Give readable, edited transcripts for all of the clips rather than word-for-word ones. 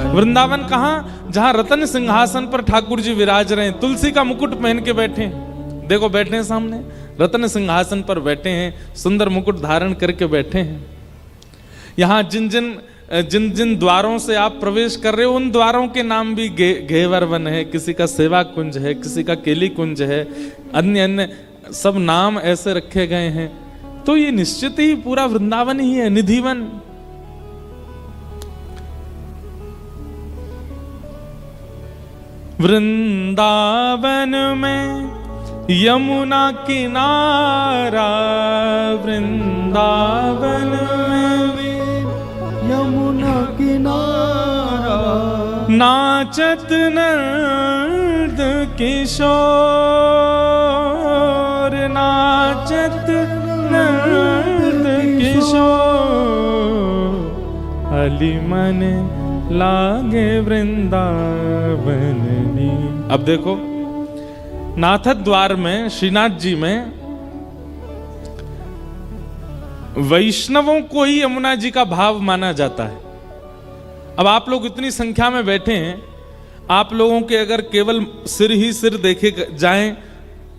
वृंदावन कहाँ? जहां रतन सिंहासन पर ठाकुर जी विराज रहे हैं, तुलसी का मुकुट पहन के बैठे हैं। देखो बैठे हैं सामने, रतन सिंहासन पर बैठे हैं, सुंदर मुकुट धारण करके बैठे हैं। यहाँ जिन जिन द्वारों से आप प्रवेश कर रहे हो, उन द्वारों के नाम भी घेवर वन है, किसी का सेवा कुंज है, किसी का केली कुंज है, अन्य अन्य सब नाम ऐसे रखे गए हैं। तो ये निश्चित ही पूरा वृंदावन ही है, निधिवन। वृंदावन में यमुना किनारा, वृंदावन में यमुना किनारा, नाचत नंद किशोर, नाचत नंद किशोर, अली मन लागे वृंदावन नी। अब देखो नाथ द्वार में, श्रीनाथ जी में वैष्णवों को ही यमुना जी का भाव माना जाता है। अब आप लोग इतनी संख्या में बैठे हैं, आप लोगों के अगर केवल सिर ही सिर देखे जाएं,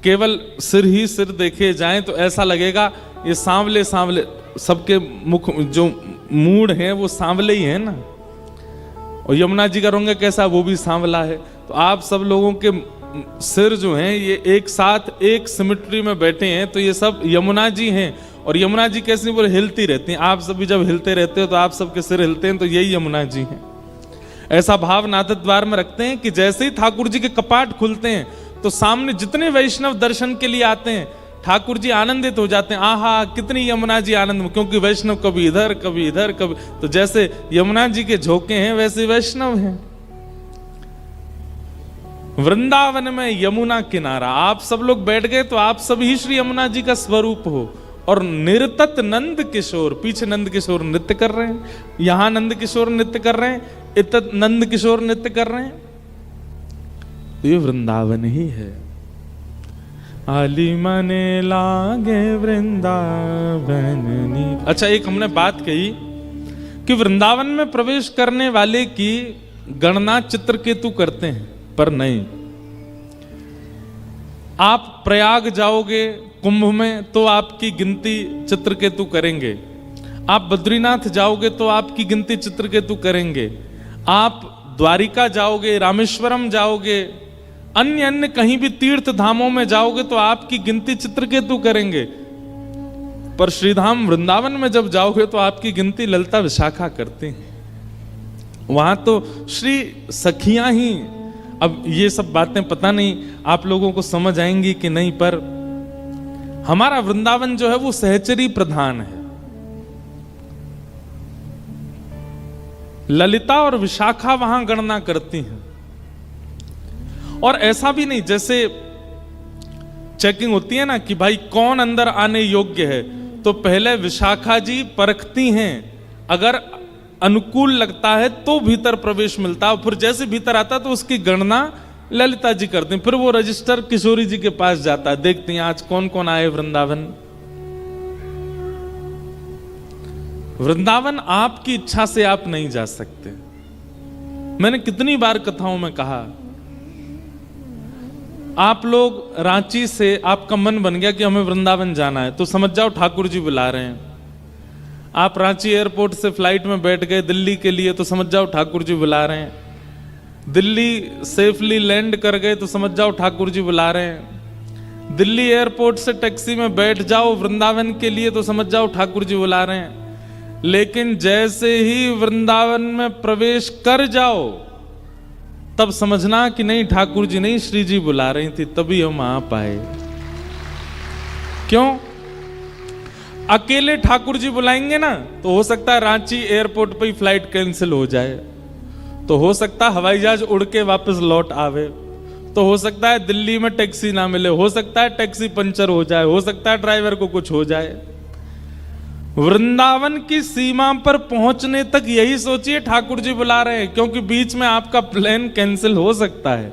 केवल सिर ही सिर देखे जाएं तो ऐसा लगेगा ये सांवले सांवले, सबके मुख जो मूड हैं वो सांवले ही हैं ना। और यमुना जी का रंग कैसा, वो भी सांवला है। तो आप सब लोगों के सिर जो हैं ये एक साथ एक सिमेट्री में बैठे हैं, तो ये सब यमुना जी हैं। और यमुना जी कैसी, वो हिलती रहती हैं। आप सब भी जब हिलते रहते हो तो आप सबके सिर हिलते हैं, तो यही यमुना जी हैं। ऐसा भाव नाथ द्वार में रखते हैं कि जैसे ही ठाकुर जी के कपाट खुलते हैं तो सामने जितने वैष्णव दर्शन के लिए आते हैं, ठाकुर जी आनंदित हो जाते हैं। आहा कितनी यमुना जी आनंद में, क्योंकि वैष्णव कभी इधर कभी इधर कभी, तो जैसे यमुना जी के झोंके हैं वैसे वैष्णव हैं। वृंदावन में यमुना किनारा, आप सब लोग बैठ गए तो आप सभी श्री यमुना जी का स्वरूप हो। और निरतत नंद किशोर, पीछे नंद किशोर नृत्य कर रहे हैं, यहां नंद किशोर नृत्य कर रहे हैं, इतत नंद किशोर नृत्य कर रहे हैं। तो ये वृंदावन ही है। आली मने लागे वृंदावन। अच्छा, एक हमने बात कही कि वृंदावन में प्रवेश करने वाले की गणना चित्रकेतु करते हैं, पर नहीं। आप प्रयाग जाओगे कुंभ में तो आपकी गिनती चित्रकेतु करेंगे, आप बद्रीनाथ जाओगे तो आपकी गिनती चित्रकेतु करेंगे, आप द्वारिका जाओगे, रामेश्वरम जाओगे, अन्य अन्य कहीं भी तीर्थ धामों में जाओगे तो आपकी गिनती चित्रकेतु करेंगे। पर श्रीधाम वृंदावन में जब जाओगे तो आपकी गिनती ललिता विशाखा करते हैं। वहां तो श्री सखियां ही, अब ये सब बातें पता नहीं आप लोगों को समझ आएंगी कि नहीं, पर हमारा वृंदावन जो है वो सहचरी प्रधान है। ललिता और विशाखा वहां गणना करती हैं। और ऐसा भी नहीं, जैसे चेकिंग होती है ना कि भाई कौन अंदर आने योग्य है, तो पहले विशाखा जी परखती हैं, अगर अनुकूल लगता है तो भीतर प्रवेश मिलता है, फिर जैसे भीतर आता है तो उसकी गणना ललिता जी करती हैं। फिर वो रजिस्टर किशोरी जी के पास जाता है, देखती हैं आज कौन कौन आए वृंदावन। वृंदावन आपकी इच्छा से आप नहीं जा सकते। मैंने कितनी बार कथाओं में कहा, आप लोग रांची से आपका मन बन गया कि हमें वृंदावन जाना है, तो समझ जाओ ठाकुर जी बुला रहे हैं। आप रांची एयरपोर्ट से फ्लाइट में बैठ गए दिल्ली के लिए, तो समझ जाओ ठाकुर जी बुला रहे हैं। दिल्ली सेफली लैंड कर गए तो समझ जाओ ठाकुर जी बुला रहे हैं। दिल्ली एयरपोर्ट से टैक्सी में बैठ जाओ वृंदावन के लिए तो समझ जाओ ठाकुर जी बुला रहे हैं। लेकिन जैसे ही वृंदावन में प्रवेश कर जाओ तब समझना कि नहीं, ठाकुर जी नहीं, श्री जी बुला रही थी, तभी हम आ पाए। क्यों? अकेले ठाकुर जी बुलाएंगे ना तो हो सकता है रांची एयरपोर्ट पे ही फ्लाइट कैंसिल हो जाए, तो हो सकता है हवाई जहाज उड़ के वापस लौट आवे, तो हो सकता है दिल्ली में टैक्सी ना मिले, हो सकता है टैक्सी पंचर हो जाए, हो सकता है ड्राइवर को कुछ हो जाए। वृंदावन की सीमा पर पहुंचने तक यही सोचिए ठाकुर जी बुला रहे हैं, क्योंकि बीच में आपका प्लान कैंसिल हो सकता है।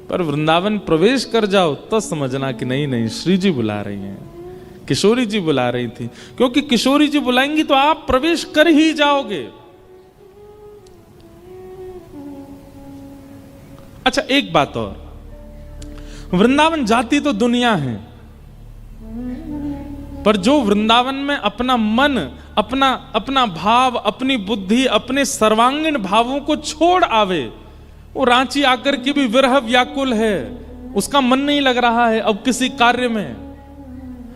पर वृंदावन प्रवेश कर जाओ तो समझना कि नहीं नहीं, श्री जी बुला रही हैं। किशोरी जी बुला रही थी, क्योंकि किशोरी जी बुलाएंगी तो आप प्रवेश कर ही जाओगे। अच्छा, एक बात और, वृंदावन जाती तो दुनिया है, पर जो वृंदावन में अपना मन, अपना भाव, अपनी बुद्धि, अपने सर्वांगीण भावों को छोड़ आवे, वो रांची आकर के भी विरह व्याकुल है, उसका मन नहीं लग रहा है अब किसी कार्य में,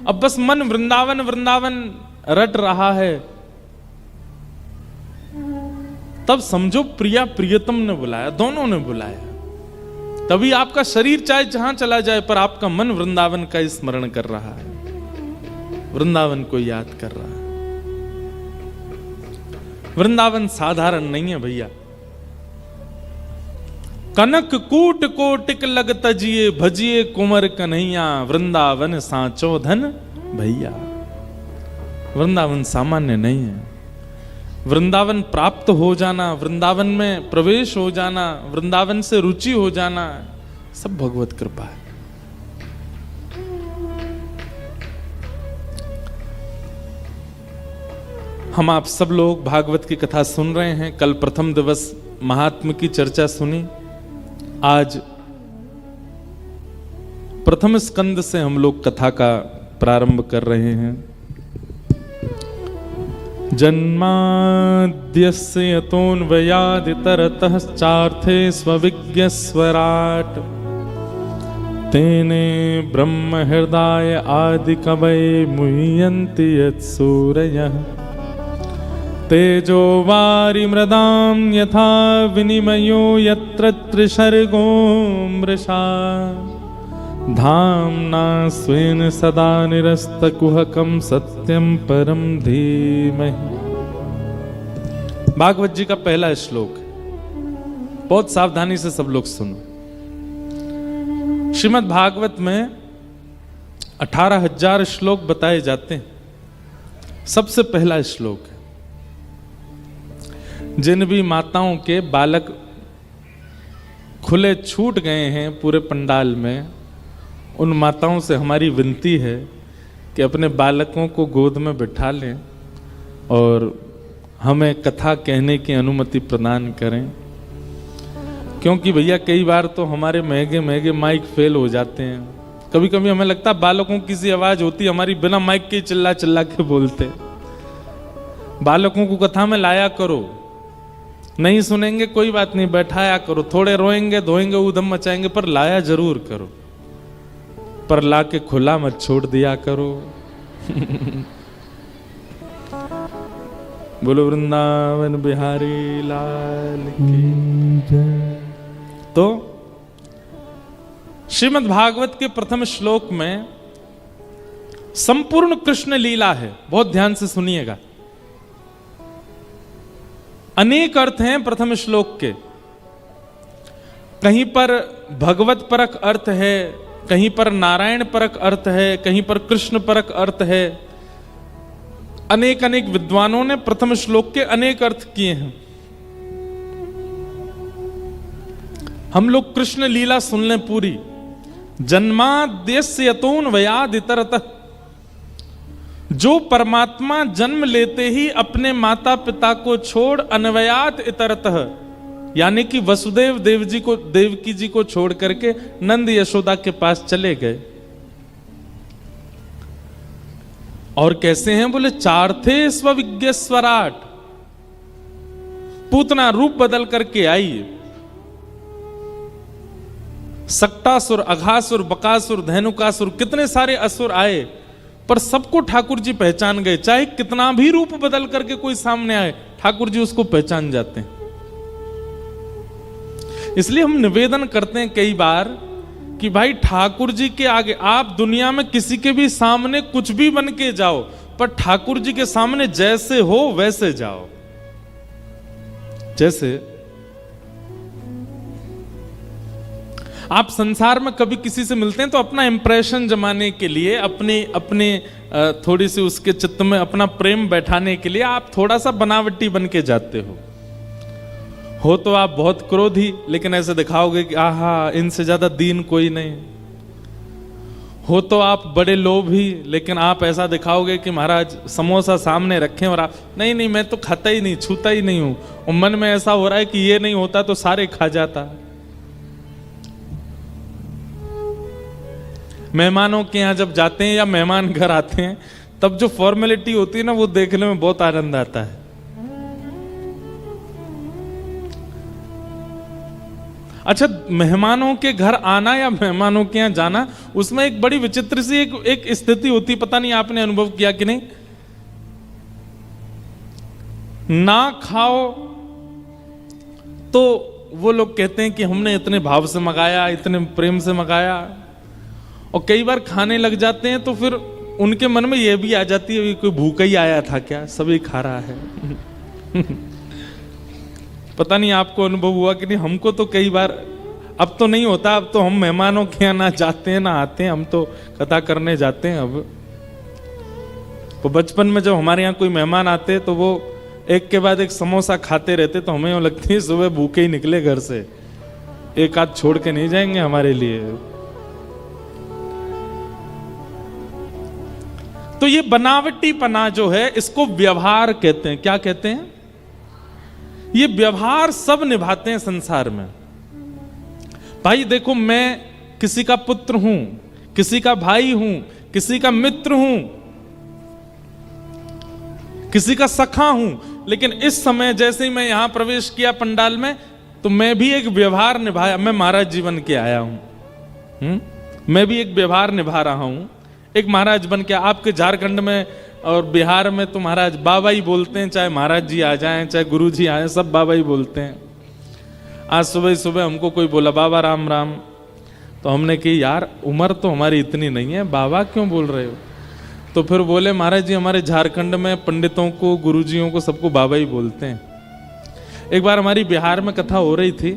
अब बस मन वृंदावन वृंदावन रट रहा है, तब समझो प्रिया प्रियतम ने बुलाया, दोनों ने बुलाया। तभी आपका शरीर चाहे जहां चला जाए पर आपका मन वृंदावन का स्मरण कर रहा है, वृंदावन को याद कर रहा है। वृंदावन साधारण नहीं है भैया। कनक कूट कोटिक लग तजिए, भजिए कुंवर कन्हैया, वृंदावन सांचो धन भैया। वृंदावन सामान्य नहीं है। वृंदावन प्राप्त हो जाना, वृंदावन में प्रवेश हो जाना, वृंदावन से रुचि हो जाना, सब भगवत कृपा है। हम आप सब लोग भागवत की कथा सुन रहे हैं। कल प्रथम दिवस महात्म की चर्चा सुनी, आज प्रथम स्कंद से हम लोग कथा का प्रारंभ कर रहे हैं। जन्माद्यस्य यतोऽन्वयादितरतः चार्थे स्वविज्ञस्वराट्, तेने ब्रह्म हृदय आदि कवये मुह्यन्ति यत्सूरयः, तेजो वारि मृदां यथा विनिमयो यत्र त्रिसर्गो मृषा, धाम्ना स्वेन सदा निरस्तकुहकं सत्यं परं धीमहि। भागवत जी का पहला श्लोक, बहुत सावधानी से सब लोग सुनो। श्रीमद् भागवत में 18,000 श्लोक बताए जाते हैं। सबसे पहला श्लोक है, जिन भी माताओं के बालक खुले छूट गए हैं पूरे पंडाल में, उन माताओं से हमारी विनती है कि अपने बालकों को गोद में बिठा लें और हमें कथा कहने की अनुमति प्रदान करें। क्योंकि भैया कई बार तो हमारे महंगे महंगे माइक फेल हो जाते हैं। कभी कभी हमें लगता है बालकों की सी आवाज होती, हमारी बिना माइक के चिल्ला चिल्ला के बोलते। बालकों को कथा में लाया करो, नहीं सुनेंगे कोई बात नहीं, बैठाया करो, थोड़े रोएंगे धोएंगे ऊधम मचाएंगे, पर लाया जरूर करो, पर लाके खुला मत छोड़ दिया करो। बोलो वृंदावन बिहारी लाल की जय। तो श्रीमद् भागवत के प्रथम श्लोक में संपूर्ण कृष्ण लीला है, बहुत ध्यान से सुनिएगा। अनेक अर्थ हैं प्रथम श्लोक के, कहीं पर भगवत परक अर्थ है, कहीं पर नारायण परक अर्थ है, कहीं पर कृष्ण परक अर्थ है। अनेक अनेक विद्वानों ने प्रथम श्लोक के अनेक अर्थ किए हैं। हम लोग कृष्ण लीला सुन लें पूरी। जन्माद्यस्य यतोऽन्वयादितरतः, जो परमात्मा जन्म लेते ही अपने माता पिता को छोड़ अन्वयात इतरतः, यानी कि वसुदेव देवकी जी को छोड़ करके नंद यशोदा के पास चले गए। और कैसे हैं? बोले चार्थे स्वविज्ञस्वराट, पूतना रूप बदल करके आई। सक्टासुर, अघासुर, बकासुर, धेनुकासुर, कितने सारे असुर आए, पर सबको ठाकुर जी पहचान गए। चाहे कितना भी रूप बदल करके कोई सामने आए, ठाकुर जी उसको पहचान जाते हैं। इसलिए हम निवेदन करते हैं कई बार कि भाई ठाकुर जी के आगे आप दुनिया में किसी के भी सामने कुछ भी बन के जाओ, पर ठाकुर जी के सामने जैसे हो वैसे जाओ। जैसे आप संसार में कभी किसी से मिलते हैं तो अपना इंप्रेशन जमाने के लिए, अपने थोड़ी सी उसके चित्त में अपना प्रेम बैठाने के लिए आप थोड़ा सा बनावटी बन के जाते हो तो आप बहुत क्रोधी, लेकिन ऐसे दिखाओगे कि आहा इनसे ज्यादा दीन कोई नहीं। हो तो आप बड़े लोभी, लेकिन आप ऐसा दिखाओगे कि महाराज समोसा सामने रखें और आप नहीं मैं तो खाता ही नहीं, छूता ही नहीं हूं, और मन में ऐसा हो रहा है कि ये नहीं होता तो सारे खा जाता। मेहमानों के यहां जब जाते हैं या मेहमान घर आते हैं, तब जो फॉर्मेलिटी होती है ना, वो देखने में बहुत आनंद आता है। अच्छा, मेहमानों के घर आना या मेहमानों के यहां जाना, उसमें एक बड़ी विचित्र सी एक स्थिति होती, पता नहीं आपने अनुभव किया कि नहीं। ना खाओ तो वो लोग कहते हैं कि हमने इतने भाव से मंगाया, इतने प्रेम से मंगाया, और कई बार खाने लग जाते हैं तो फिर उनके मन में यह भी आ जाती है कोई भूखा ही आया था क्या, सभी खा रहा है। पता नहीं आपको अनुभव हुआ कि नहीं, हमको तो कई बार, अब तो नहीं होता, अब तो हम मेहमानों के यहाँ ना जाते हैं ना आते हैं, हम तो कथा करने जाते हैं। अब तो बचपन में जब हमारे यहाँ कोई मेहमान आते तो वो एक के बाद एक समोसा खाते रहते, तो हमें यूँ लगती है सुबह भूखे ही निकले घर से, एक आध छोड़ के नहीं जाएंगे हमारे लिए। तो ये बनावटीपना जो है, इसको व्यवहार कहते हैं। क्या कहते हैं? ये व्यवहार सब निभाते हैं संसार में। भाई देखो, मैं किसी का पुत्र हूं, किसी का भाई हूं, किसी का मित्र हूं, किसी का सखा हूं, लेकिन इस समय जैसे ही मैं यहां प्रवेश किया पंडाल में, तो मैं भी एक व्यवहार निभाया। मैं महाराज जी बन के आया हूं, मैं भी एक व्यवहार निभा रहा हूं, एक महाराज बन के। आपके झारखंड में और बिहार में तो महाराज बाबा ही बोलते हैं, चाहे महाराज जी आ जाएं, चाहे गुरु जी आए, सब बाबा ही बोलते हैं। आज सुबह सुबह हमको कोई बोला बाबा राम राम, तो हमने कही यार उम्र तो हमारी इतनी नहीं है, बाबा क्यों बोल रहे हो? तो फिर बोले महाराज जी हमारे झारखंड में पंडितों को, गुरुजियों को, सबको बाबा ही बोलते हैं। एक बार हमारी बिहार में कथा हो रही थी,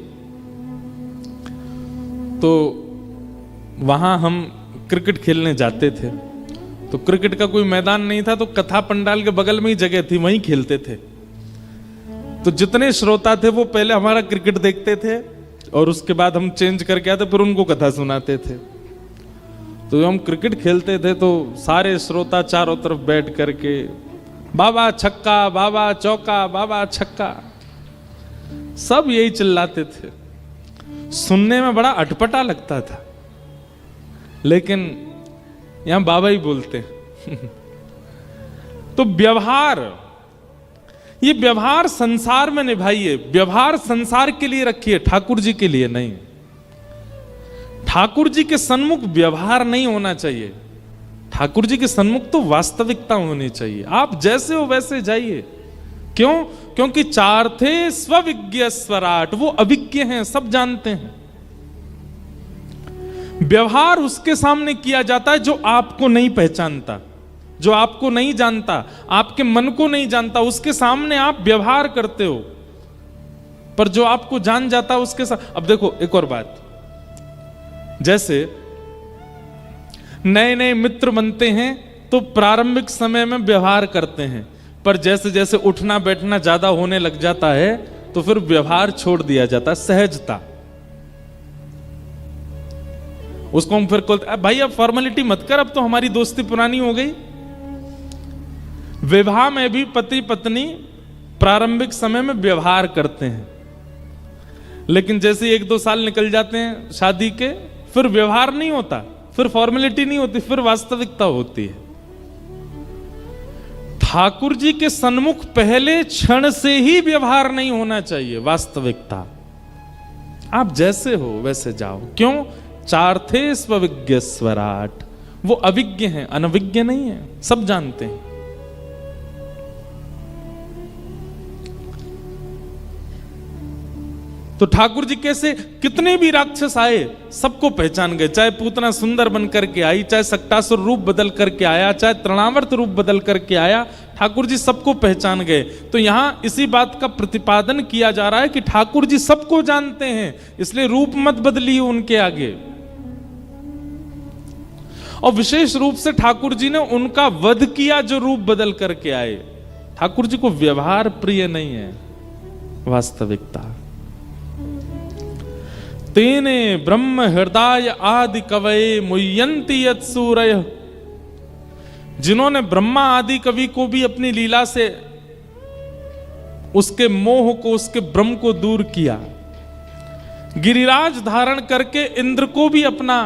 तो वहां हम क्रिकेट खेलने जाते थे। तो क्रिकेट का कोई मैदान नहीं था, तो कथा पंडाल के बगल में ही जगह थी, वहीं खेलते थे। तो जितने श्रोता थे वो पहले हमारा क्रिकेट देखते थे, और उसके बाद हम चेंज करके आते, फिर उनको कथा सुनाते थे। तो हम क्रिकेट खेलते थे तो सारे श्रोता चारों तरफ बैठ करके बाबा छक्का, बाबा चौका, बाबा छक्का, सब यही चिल्लाते थे। सुनने में बड़ा अटपटा लगता था, लेकिन यहां बाबा ही बोलते हैं। तो व्यवहार, ये व्यवहार संसार में निभाइए। व्यवहार संसार के लिए रखिए, ठाकुर जी के लिए नहीं। ठाकुर जी के सन्मुख व्यवहार नहीं होना चाहिए, ठाकुर जी के सन्मुख तो वास्तविकता होनी चाहिए। आप जैसे हो वैसे जाइए। क्यों? क्योंकि चार थे स्वविज्ञ स्वराट, वो अभिज्ञ हैं, सब जानते हैं। व्यवहार उसके सामने किया जाता है जो आपको नहीं पहचानता, जो आपको नहीं जानता, आपके मन को नहीं जानता, उसके सामने आप व्यवहार करते हो। पर जो आपको जान जाता है उसके साथ। अब देखो एक और बात, जैसे नए नए मित्र बनते हैं तो प्रारंभिक समय में व्यवहार करते हैं, पर जैसे जैसे उठना बैठना ज्यादा होने लग जाता है तो फिर व्यवहार छोड़ दिया जाता है, सहजता। उसको हम फिर बोलते भाई अब फॉर्मेलिटी मत कर, अब तो हमारी दोस्ती पुरानी हो गई। विवाह में भी पति पत्नी प्रारंभिक समय में व्यवहार करते हैं, लेकिन जैसे 1-2 साल निकल जाते हैं शादी के, फिर व्यवहार नहीं होता, फिर फॉर्मेलिटी नहीं होती, फिर वास्तविकता होती है। ठाकुर जी के सन्मुख पहले क्षण से ही व्यवहार नहीं होना चाहिए, वास्तविकता। आप जैसे हो वैसे जाओ। क्यों? चार थे स्वविज्ञ स्वराट, वो अविज्ञ हैं, अनविज्ञ नहीं है, सब जानते हैं। तो ठाकुर जी कैसे, कितने भी राक्षस आए सबको पहचान गए। चाहे पूतना सुंदर बन करके आई, चाहे सक्टासुर रूप बदल करके आया, चाहे तृणावर्त रूप बदल करके आया, ठाकुर जी सबको पहचान गए। तो यहां इसी बात का प्रतिपादन किया जा रहा है कि ठाकुर जी सबको जानते हैं, इसलिए रूप मत बदलिए उनके आगे। और विशेष रूप से ठाकुर जी ने उनका वध किया जो रूप बदल करके आए। ठाकुर जी को व्यवहार प्रिय नहीं है, वास्तविकता। तेने ब्रह्म हृदय आदि कवये मुह्यन्ति यत् सूरयः। जिन्होंने ब्रह्मा आदि कवि को भी अपनी लीला से उसके मोह को, उसके भ्रम को दूर किया, गिरिराज धारण करके इंद्र को भी अपना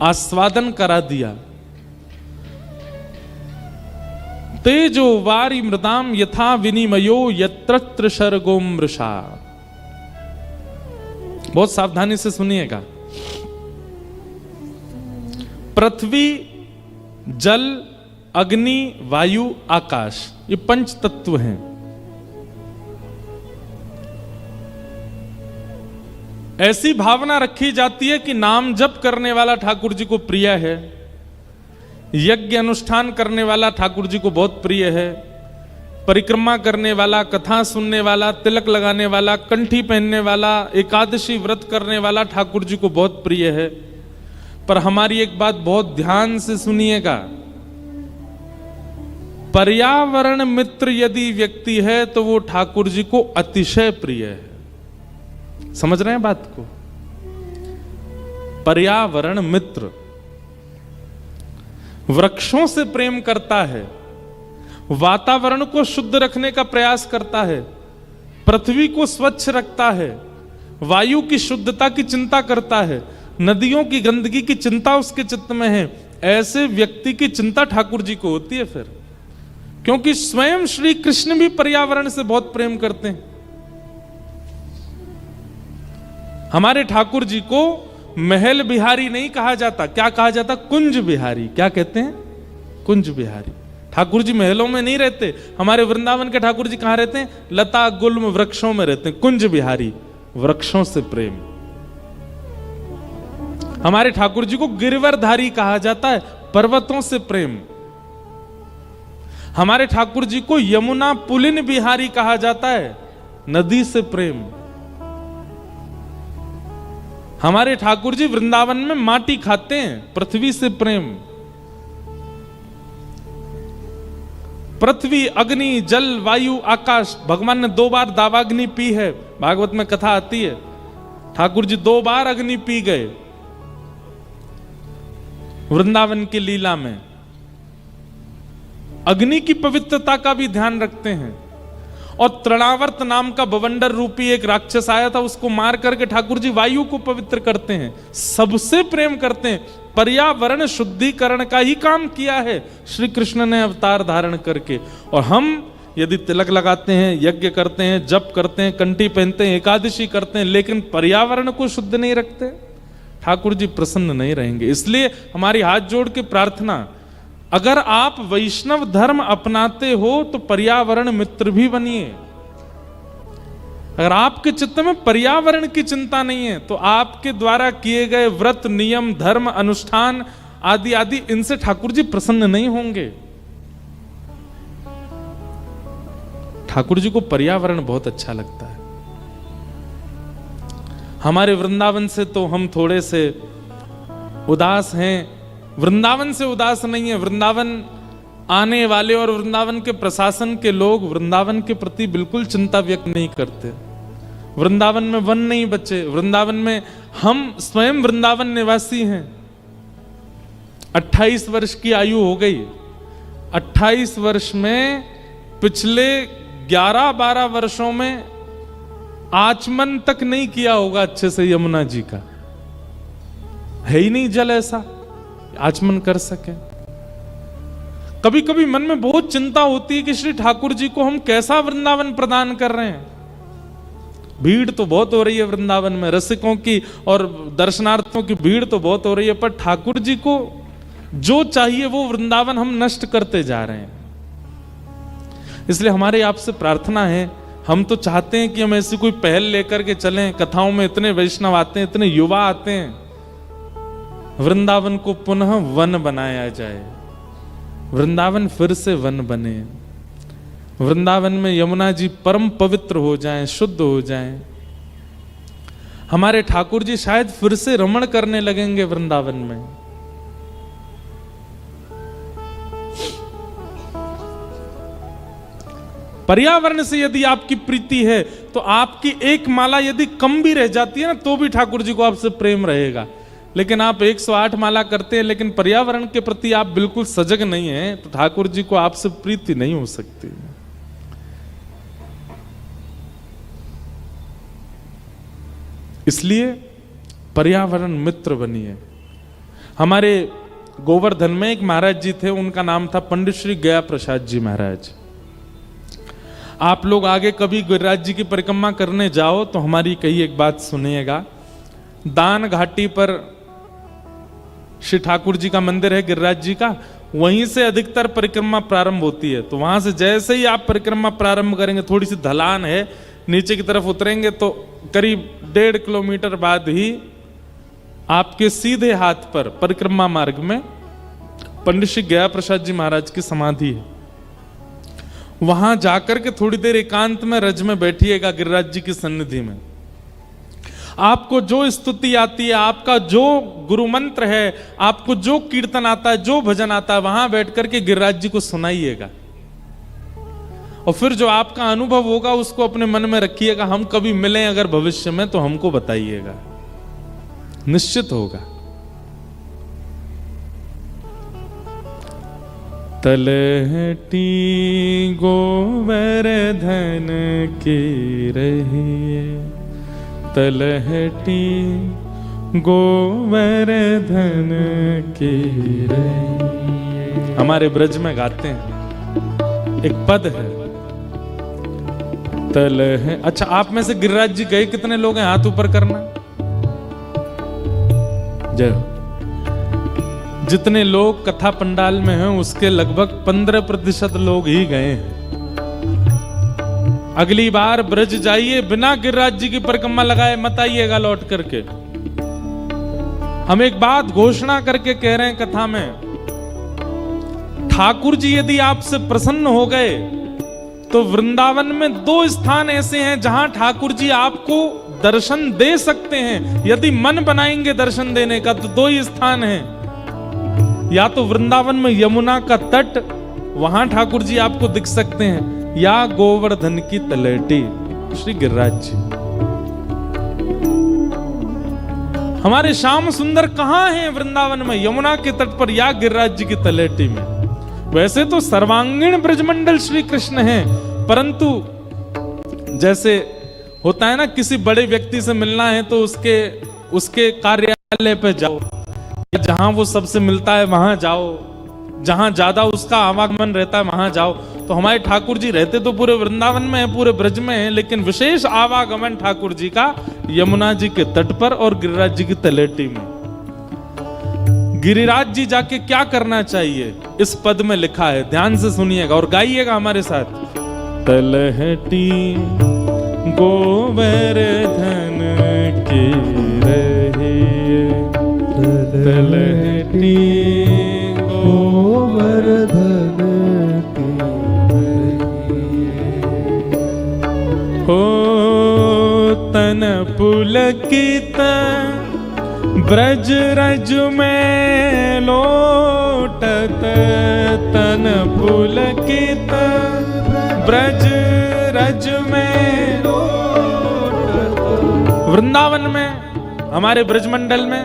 आस्वादन करा दिया। तेजो वारी मृदाम यथा विनिमयो यत्र शर्गो मृषा। बहुत सावधानी से सुनिएगा। पृथ्वी, जल, अग्नि, वायु, आकाश, ये पंच तत्व हैं। ऐसी भावना रखी जाती है कि नाम जप करने वाला ठाकुर जी को प्रिय है, यज्ञ अनुष्ठान करने वाला ठाकुर जी को बहुत प्रिय है, परिक्रमा करने वाला, कथा सुनने वाला, तिलक लगाने वाला, कंठी पहनने वाला, एकादशी व्रत करने वाला ठाकुर जी को बहुत प्रिय है। पर हमारी एक बात बहुत ध्यान से सुनिएगा, पर्यावरण मित्र यदि व्यक्ति है तो वो ठाकुर जी को अतिशय प्रिय है। समझ रहे हैं बात को? पर्यावरण मित्र वृक्षों से प्रेम करता है, वातावरण को शुद्ध रखने का प्रयास करता है, पृथ्वी को स्वच्छ रखता है, वायु की शुद्धता की चिंता करता है, नदियों की गंदगी की चिंता उसके चित्त में है। ऐसे व्यक्ति की चिंता ठाकुर जी को होती है फिर, क्योंकि स्वयं श्री कृष्ण भी पर्यावरण से बहुत प्रेम करते हैं। हमारे ठाकुर जी को महल बिहारी नहीं कहा जाता, क्या कहा जाता? कुंज बिहारी। क्या कहते हैं? कुंज बिहारी। ठाकुर जी महलों में नहीं रहते। हमारे वृंदावन के ठाकुर जी कहां रहते हैं? लता गुल्म वृक्षों में रहते हैं। कुंज बिहारी, वृक्षों से प्रेम। हमारे ठाकुर जी को गिरिवरधारी कहा जाता है, पर्वतों से प्रेम। हमारे ठाकुर जी को यमुना पुलिन बिहारी कहा जाता है, नदी से प्रेम। हमारे ठाकुर जी वृंदावन में माटी खाते हैं, पृथ्वी से प्रेम। पृथ्वी, अग्नि, जल, वायु, आकाश। भगवान ने 2 बार दावाग्नि पी है, भागवत में कथा आती है। ठाकुर जी 2 बार अग्नि पी गए वृंदावन की लीला में। अग्नि की पवित्रता का भी ध्यान रखते हैं। और तृणावर्त नाम का बवंडर रूपी एक राक्षस आया था, उसको मार करके ठाकुर जी वायु को पवित्र करते हैं, सबसे प्रेम करते हैं। पर्यावरण शुद्धिकरण का ही काम किया है श्री कृष्ण ने अवतार धारण करके। और हम यदि तिलक लगाते हैं, यज्ञ करते हैं, जप करते हैं, कंठी पहनते हैं, एकादशी करते हैं, लेकिन पर्यावरण को शुद्ध नहीं रखते, ठाकुर जी प्रसन्न नहीं रहेंगे। इसलिए हमारी हाथ जोड़ के प्रार्थना, अगर आप वैष्णव धर्म अपनाते हो तो पर्यावरण मित्र भी बनिए। अगर आपके चित्त में पर्यावरण की चिंता नहीं है तो आपके द्वारा किए गए व्रत, नियम, धर्म, अनुष्ठान आदि आदि, इनसे ठाकुर जी प्रसन्न नहीं होंगे। ठाकुर जी को पर्यावरण बहुत अच्छा लगता है। हमारे वृंदावन से तो हम थोड़े से उदास हैं। वृंदावन से उदास नहीं है, वृंदावन आने वाले और वृंदावन के प्रशासन के लोग वृंदावन के प्रति बिल्कुल चिंता व्यक्त नहीं करते। वृंदावन में वन नहीं बचे, वृंदावन में हम स्वयं वृंदावन निवासी हैं। 28 वर्ष की आयु हो गई। 28 वर्ष में पिछले 11-12 वर्षों में आचमन तक नहीं किया होगा अच्छे से यमुना जी का। है ही नहीं जल ऐसा आचमन कर सके। कभी कभी मन में बहुत चिंता होती है कि श्री ठाकुर जी को हम कैसा वृंदावन प्रदान कर रहे हैं। भीड़ तो बहुत हो रही है वृंदावन में, रसिकों की और दर्शनार्थियों की भीड़ तो बहुत हो रही है, पर ठाकुर जी को जो चाहिए वो वृंदावन हम नष्ट करते जा रहे हैं। इसलिए हमारे आपसे प्रार्थना है, हम तो चाहते हैं कि हम ऐसी कोई पहल लेकर के चलें। कथाओं में इतने वैष्णव आते हैं, इतने युवा आते हैं, वृंदावन को पुनः वन बनाया जाए, वृंदावन फिर से वन बने, वृंदावन में यमुना जी परम पवित्र हो जाएं, शुद्ध हो जाएं। हमारे ठाकुर जी शायद फिर से रमण करने लगेंगे वृंदावन में। पर्यावरण से यदि आपकी प्रीति है तो आपकी एक माला यदि कम भी रह जाती है ना तो भी ठाकुर जी को आपसे प्रेम रहेगा। लेकिन आप 108 माला करते हैं लेकिन पर्यावरण के प्रति आप बिल्कुल सजग नहीं हैं तो ठाकुर जी को आपसे प्रीति नहीं हो सकती। इसलिए पर्यावरण मित्र बनिए। हमारे गोवर्धन में एक महाराज जी थे, उनका नाम था पंडित श्री गया प्रसाद जी महाराज। आप लोग आगे कभी गिरिराज जी की परिक्रमा करने जाओ तो हमारी कही एक बात सुनिएगा। दान घाटी पर श्री ठाकुर जी का मंदिर है गिरिराज जी का, वहीं से अधिकतर परिक्रमा प्रारंभ होती है। तो वहां से जैसे ही आप परिक्रमा प्रारंभ करेंगे, थोड़ी सी ढलान है, नीचे की तरफ उतरेंगे तो करीब 1.5 किलोमीटर बाद ही आपके सीधे हाथ पर परिक्रमा मार्ग में पंडित श्री गया प्रसाद जी महाराज की समाधि है। वहां जाकर के थोड़ी देर एकांत में रज में बैठिएगा गिरिराज जी की सन्निधि में। आपको जो स्तुति आती है, आपका जो गुरु मंत्र है, आपको जो कीर्तन आता है, जो भजन आता है, वहां बैठ करके गिरिराज जी को सुनाइएगा। और फिर जो आपका अनुभव होगा उसको अपने मन में रखिएगा। हम कभी मिलें अगर भविष्य में तो हमको बताइएगा, निश्चित होगा। तलहटी गोवर्धन की रहिए, तलहटी गोवर्धन की रहिए। हमारे ब्रज में गाते हैं, एक पद है तल है। अच्छा, आप में से गिरिराज जी गए कितने लोग हैं? हाथ ऊपर करना। जय हो। जितने लोग कथा पंडाल में हैं उसके लगभग 15% लोग ही गए हैं। अगली बार ब्रज जाइए, बिना गिरिराज जी की परिक्रमा लगाए मत आइएगा लौट करके। हम एक बात घोषणा करके कह रहे हैं कथा में, ठाकुर जी यदि आपसे प्रसन्न हो गए तो वृंदावन में 2 स्थान ऐसे हैं जहां ठाकुर जी आपको दर्शन दे सकते हैं। यदि मन बनाएंगे दर्शन देने का तो 2 ही स्थान हैं, या तो वृंदावन में यमुना का तट, वहां ठाकुर जी आपको दिख सकते हैं, या गोवर्धन की तलहटी श्री गिरिराज जी। हमारे श्याम सुंदर कहां हैं वृंदावन में? यमुना के तट पर या गिरिराज जी की तलहटी में। वैसे तो सर्वांगीण ब्रजमंडल श्री कृष्ण हैं, परंतु जैसे होता है ना, किसी बड़े व्यक्ति से मिलना है तो उसके कार्यालय पे जाओ, या जहां वो सबसे मिलता है वहां जाओ, जहां ज्यादा उसका आवागमन रहता है वहां जाओ। तो हमारे ठाकुर जी रहते तो पूरे वृंदावन में है, पूरे ब्रज में है, लेकिन विशेष आवागमन ठाकुर जी का यमुना जी के तट पर और गिरिराज जी की तलहटी में। गिरिराज जी जाके क्या करना चाहिए इस पद में लिखा है, ध्यान से सुनिएगा और गाइएगा हमारे साथ। तलहटी गोवर्धन की रहिए, तलहटी गोवर्धन की रहिए। हो तन पुलकित ब्रज रज में लोटत, तन पुलकित ब्रज रज में लोटत। वृंदावन में, हमारे ब्रजमंडल में,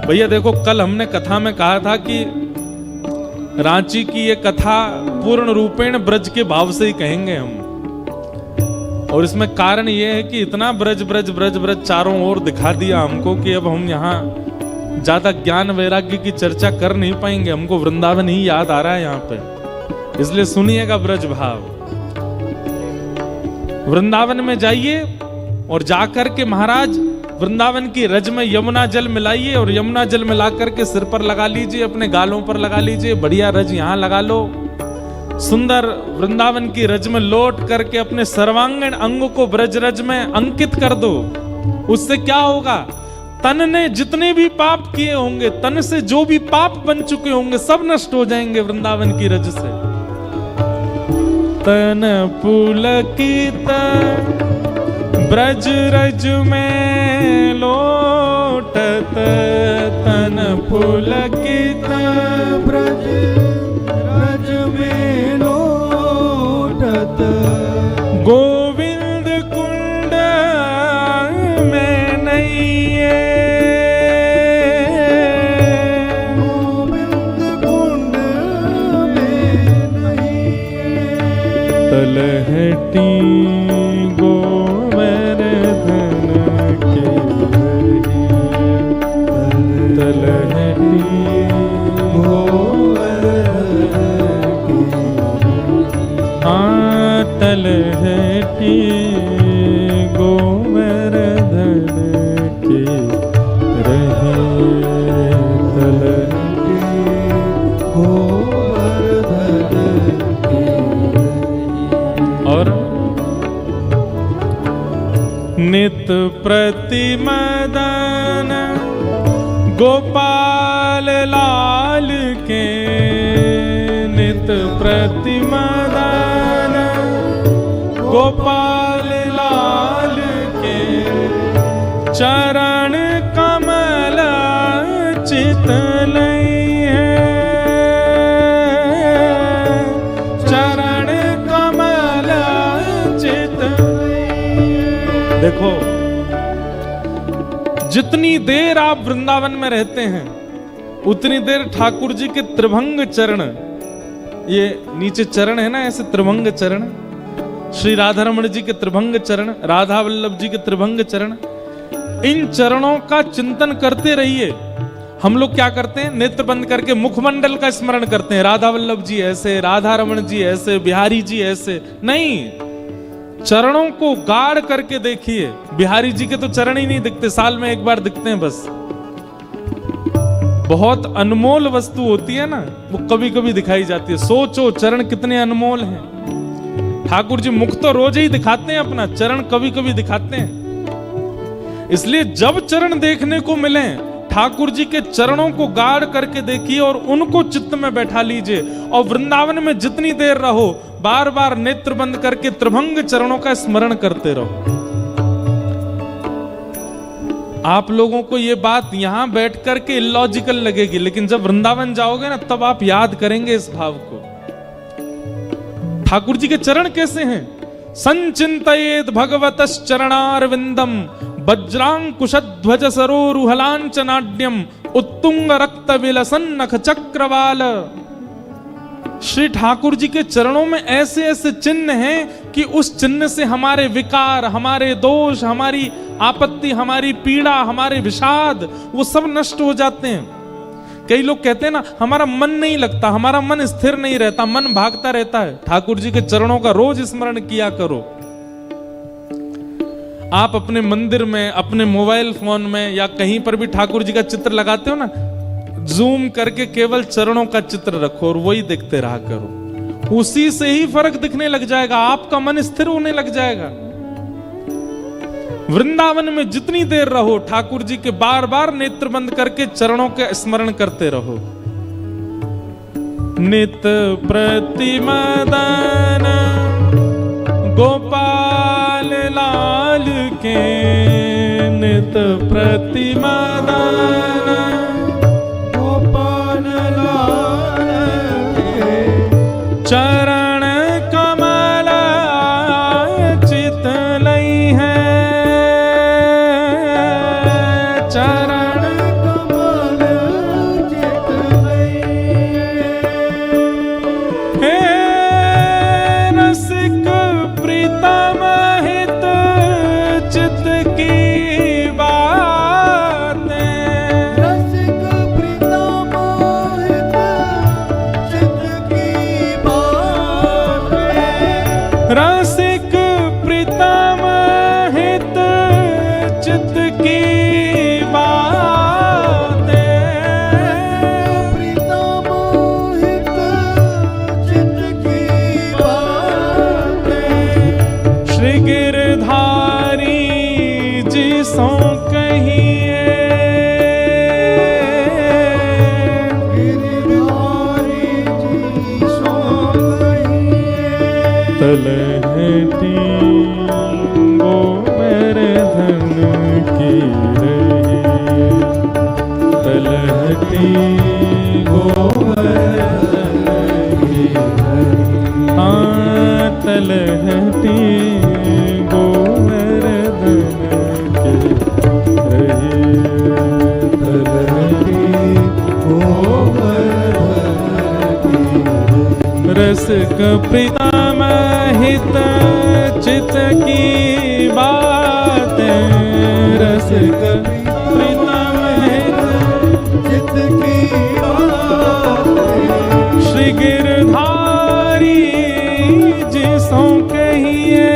भैया देखो कल हमने कथा में कहा था कि रांची की ये कथा पूर्ण रूपेण ब्रज के भाव से ही कहेंगे हम। और इसमें कारण ये है कि इतना ब्रज ब्रज ब्रज ब्रज चारों ओर दिखा दिया हमको कि अब हम यहाँ ज्यादा ज्ञान वैराग्य की चर्चा कर नहीं पाएंगे। हमको वृंदावन ही याद आ रहा है यहाँ पे, इसलिए सुनिएगा ब्रज भाव। वृंदावन में जाइए और जाकर के महाराज वृंदावन की रज में यमुना जल मिलाइए, और यमुना जल मिला करके सिर पर लगा लीजिए, अपने गालों पर लगा लीजिए, बढ़िया रज यहाँ लगा लो। सुंदर वृंदावन की रज में लौट करके अपने सर्वांगीण अंग को ब्रज रज में अंकित कर दो। उससे क्या होगा? तन ने जितने भी पाप किए होंगे, तन से जो भी पाप बन चुके होंगे, सब नष्ट हो जाएंगे वृंदावन की रज से। तन पुलकित ब्रज रज में लोटत, तन पुलकित ब्रज रज में लोटत। गोवर्धन के रही तलहटी तलहटी गोवर्धन के रहे तलहटी गोवर्धन के। और नित प्रतिमदन गोपाल लाल के नित प्रतिमदन गोपाल लाल के चरण कमल चित लई है चरण कमल चित देखो जितनी देर आप वृंदावन में रहते हैं उतनी देर ठाकुर जी के त्रिभंग चरण, ये नीचे चरण है ना ऐसे त्रिभंग चरण, श्री राधा रमण जी के त्रिभंग चरण, राधा वल्लभ जी के त्रिभंग चरण, इन चरणों का चिंतन करते रहिए। हम लोग क्या करते हैं, नेत्र बंद करके मुखमंडल का स्मरण करते हैं, राधा वल्लभ जी ऐसे, राधा रमण जी ऐसे, बिहारी जी ऐसे। नहीं, चरणों को गाढ़ करके देखिए। बिहारी जी के तो चरण ही नहीं दिखते, साल में एक बार दिखते हैं बस। बहुत अनमोल वस्तु होती है ना, वो कभी कभी दिखाई जाती है। सोचो चरण कितने अनमोल हैं। ठाकुर जी मुख तो रोज ही दिखाते हैं अपना, चरण कभी कभी दिखाते हैं। इसलिए जब चरण देखने को मिले ठाकुर जी के चरणों को गाढ़ करके देखिए और उनको चित्त में बैठा लीजिए। और वृंदावन में जितनी देर रहो बार बार नेत्र बंद करके त्रिभंग चरणों का स्मरण करते रहो। आप लोगों को ये बात यहां बैठ करके इलॉजिकल लगेगी, लेकिन जब वृंदावन जाओगे ना तब आप याद करेंगे इस भाव को। ठाकुर जी के चरण कैसे हैं? संचिंतयेत भगवतश्चरणारविंदम वज्रांकुशध्वज सरोरुहलांचनाड्यम उत्तुंग रक्त विलसन नख चक्रवाल। श्री ठाकुर जी के चरणों में ऐसे ऐसे चिन्ह हैं कि उस चिन्ह से हमारे विकार, हमारे दोष, हमारी आपत्ति, हमारी पीड़ा, हमारे विषाद, वो सब नष्ट हो जाते हैं। कई लोग कहते हैं ना हमारा मन नहीं लगता, हमारा मन स्थिर नहीं रहता, मन भागता रहता है। ठाकुर जी के चरणों का रोज स्मरण किया करो। आप अपने मंदिर में, अपने मोबाइल फोन में या कहीं पर भी ठाकुर जी का चित्र लगाते हो ना, जूम करके केवल चरणों का चित्र रखो और वही देखते रहा करो। उसी से ही फर्क दिखने लग जाएगा, आपका मन स्थिर होने लग जाएगा। वृंदावन में जितनी देर रहो ठाकुर जी के बार बार नेत्र बंद करके चरणों के स्मरण करते रहो। नित प्रतिमदन गोपाल लाल के नित प्रतिमदन गोपाल लाल के चरण कमल चित लई है चरण कमल चित लई है रसिक प्रीतम हित चित की बातें रसिक प्रीतम हित चित की बातें रसिक प्रीतम हित चित की बातें प्रीतम हित चित की बातें श्री गिरधारी जी सो कहिए गिरधारी जी सो कहिए तलहटी गो मेरे धन की रही तलहटी गो मेरे धन की रही हाँ तलहटी गो मेरे धन की रही तलहटी गो मेरे धन की रसिक प्रीतम हित चित की बातें रसिक प्रीतम हित चित की बातें श्री गिरधारी जिसों कहिए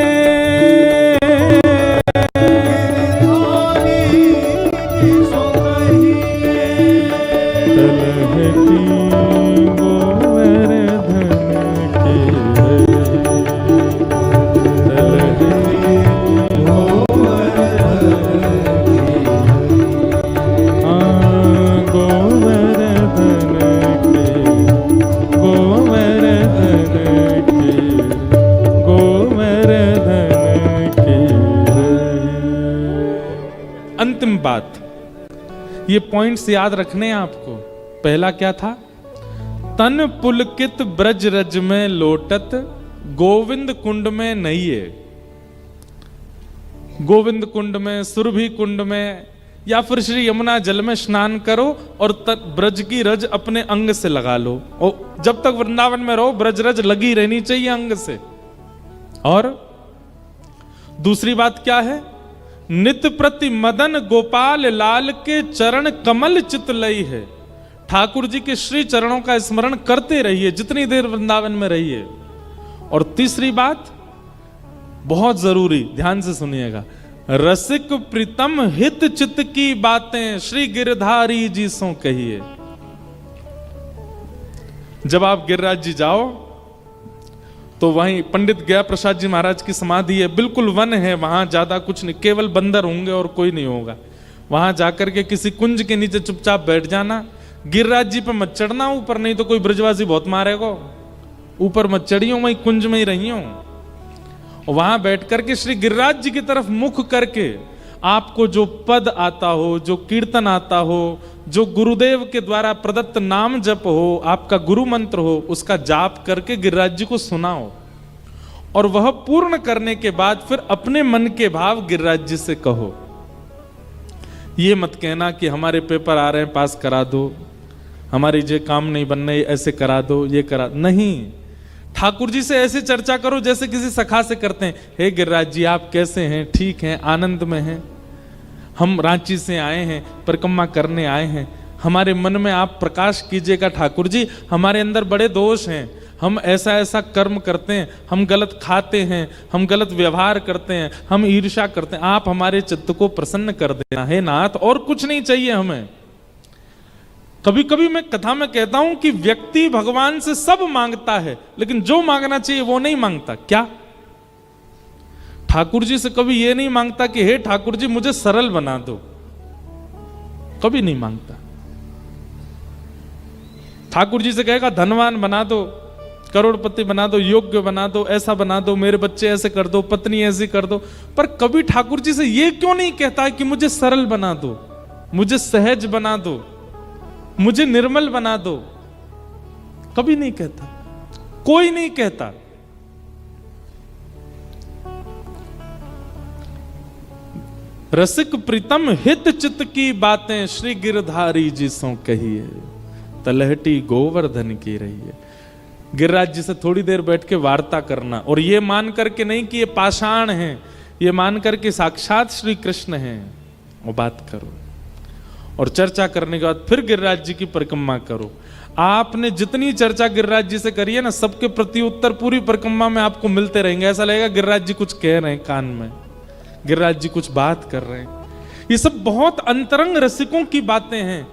अंतिम बात, ये पॉइंट्स याद रखने हैं आपको। पहला क्या था? तन पुलकित ब्रज रज में लोटत गोविंद कुंड में नहिए। गोविंद कुंड में, सुरभि कुंड में, या फिर श्री यमुना जल में स्नान करो और ब्रज की रज अपने अंग से लगा लो। और जब तक वृंदावन में रहो ब्रज रज लगी रहनी चाहिए अंग से। और दूसरी बात क्या है? नित प्रति मदन गोपाल लाल के चरण कमल चित लई है। ठाकुर जी के श्री चरणों का स्मरण करते रहिए जितनी देर वृंदावन में रहिए। और तीसरी बात बहुत जरूरी, ध्यान से सुनिएगा, रसिक प्रीतम हित चित की बातें श्री गिरधारी जी सो कहिए। जब आप गिरिराज जी जाओ तो वहीं पंडित गया प्रसाद जी महाराज की समाधि है, बिल्कुल वन है, वहां ज्यादा कुछ नहीं, केवल बंदर होंगे और कोई नहीं होगा। वहां जाकर के किसी कुंज के नीचे चुपचाप बैठ जाना। गिरिराज जी पे मत चढ़ना ऊपर, नहीं तो कोई ब्रजवासी बहुत मारेगा। ऊपर मत चढ़ियो, वहीं कुंज में ही रहियो। वहां बैठ करके श्री गिरिराज जी की तरफ मुख करके आपको जो पद आता हो, जो कीर्तन आता हो, जो गुरुदेव के द्वारा प्रदत्त नाम जप हो, आपका गुरु मंत्र हो, उसका जाप करके गिरिराज जी को सुनाओ। और वह पूर्ण करने के बाद फिर अपने मन के भाव गिरिराज जी से कहो। ये मत कहना कि हमारे पेपर आ रहे हैं, पास करा दो, हमारी ये काम नहीं बन रही, ऐसे करा दो, ये करा, नहीं। ठाकुर जी से ऐसे चर्चा करो जैसे किसी सखा से करते हैं। हे गिरिराज जी, आप कैसे हैं? ठीक हैं, आनंद में हैं। हम रांची से आए हैं, परिक्रमा करने आए हैं, हमारे मन में आप प्रकाश कीजिएगा ठाकुर जी, हमारे अंदर बड़े दोष हैं, हम ऐसा ऐसा कर्म करते हैं, हम गलत खाते हैं, हम गलत व्यवहार करते हैं, हम ईर्ष्या करते हैं, आप हमारे चित्त को प्रसन्न कर देना है नाथ, और कुछ नहीं चाहिए हमें। कभी कभी मैं कथा में कहता हूं कि व्यक्ति भगवान से सब मांगता है, लेकिन जो मांगना चाहिए वो नहीं मांगता। क्या? ठाकुर जी से कभी ये नहीं मांगता कि हे ठाकुर जी मुझे सरल बना दो, कभी नहीं मांगता। ठाकुर जी से कहेगा धनवान बना दो, करोड़पति बना दो, योग्य बना दो, ऐसा बना दो, मेरे बच्चे ऐसे कर दो, पत्नी ऐसी कर दो। पर कभी ठाकुर जी से ये क्यों नहीं कहता कि मुझे सरल बना दो, मुझे सहज बना दो, मुझे निर्मल बना दो? कभी नहीं कहता, कोई नहीं कहता। रसिक प्रीतम हित चित की बातें श्री गिरधारी जी सो कहिए, तलहटी गोवर्धन की रही है। गिरिराज जी से थोड़ी देर बैठ के वार्ता करना, और ये मान करके नहीं कि ये पाषाण हैं, ये मान करके साक्षात श्री कृष्ण हैं, वो बात करो। और चर्चा करने के बाद फिर गिरिराज जी की परिक्रमा करो। आपने जितनी चर्चा गिरिराज जी से करी है ना, सबके प्रति उत्तर पूरी परिक्रमा में आपको मिलते रहेंगे। ऐसा लगेगा गिरिराज जी कुछ कह रहे हैं कान में, गिरिराज जी कुछ बात कर रहे हैं। ये सब बहुत अंतरंग रसिकों की बातें हैं।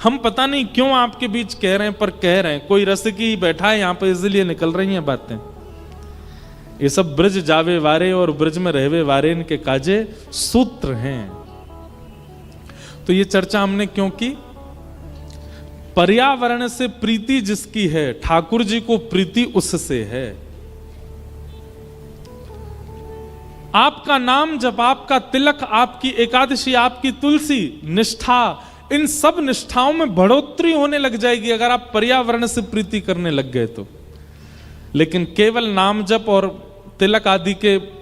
हम पता नहीं क्यों आपके बीच कह रहे हैं, पर कह रहे हैं। कोई रसिक ही बैठा है यहाँ पे, इसलिए निकल रही हैं बातें। ये सब ब्रज जावे वारे और ब्रज में रहवे वारे इनके काजे सूत्र हैं। तो ये चर्चा हमने क्यों की? पर्यावरण से प्रीति जिसकी है, ठाकुर जी को प्रीति उससे है। आपका नाम जब, आपका तिलक, आपकी एकादशी, आपकी तुलसी, निष्ठा, इन सब निष्ठाओं में बढ़ोतरी होने लग जाएगी अगर आप पर्यावरण से प्रीति करने लग गए तो। लेकिन केवल नाम जप और तिलक आदि के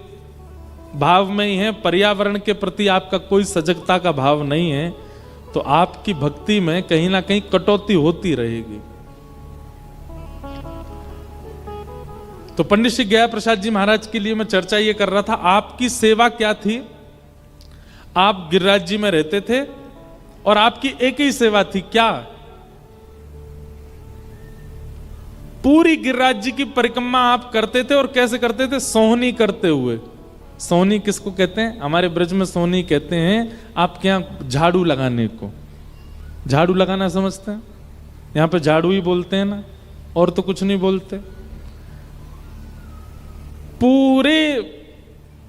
भाव में ही है, पर्यावरण के प्रति आपका कोई सजगता का भाव नहीं है, तो आपकी भक्ति में कहीं ना कहीं कटौती होती रहेगी। तो पंडित श्री गया प्रसाद जी महाराज के लिए मैं चर्चा ये कर रहा था, आपकी सेवा क्या थी? आप गिरिराज जी में रहते थे और आपकी एक ही सेवा थी, क्या? पूरी गिरिराज जी की परिक्रमा आप करते थे। और कैसे करते थे? सोहनी करते हुए। सोहनी किसको कहते हैं? हमारे ब्रज में सोहनी कहते हैं आपके यहां झाड़ू लगाने को। झाड़ू लगाना समझते हैं? यहां पे झाड़ू ही बोलते हैं ना, और तो कुछ नहीं बोलते। पूरे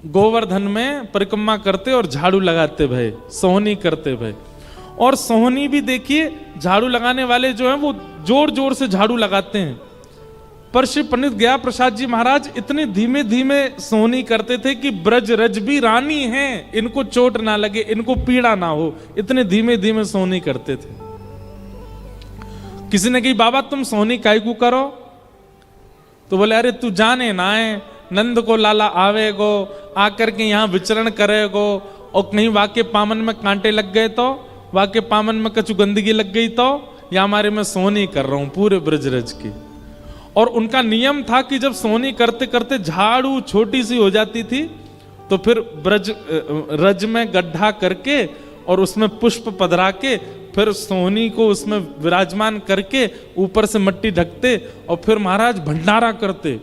गोवर्धन में परिक्रमा करते और झाड़ू लगाते भाई, सोहनी करते भाई। और सोहनी भी देखिए, झाड़ू लगाने वाले जो हैं वो जोर जोर से झाड़ू लगाते हैं, पर श्री पंडित गया प्रसाद जी महाराज इतने धीमे धीमे सोहनी करते थे कि ब्रज रज भी रानी हैं, इनको चोट ना लगे, इनको पीड़ा ना हो, इतने धीमे धीमे सोहनी करते थे। किसी ने कही बाबा तुम सोहनी काहे को करो? तो बोले अरे तू जाने ना है, नंद को लाला आवेगो, आकर के यहाँ विचरण करेगो, और कहीं वाके पामन में कांटे लग गए तो, वाके पामन में कछु गंदगी लग गई तो, या हमारे में सोहनी कर रहा हूं पूरे ब्रजरज की। और उनका नियम था कि जब सोहनी करते करते झाड़ू छोटी सी हो जाती थी तो फिर ब्रज रज में गड्ढा करके और उसमें पुष्प पधरा के फिर सोहनी को उसमें विराजमान करके ऊपर से मिट्टी ढकते और फिर महाराज भंडारा करते।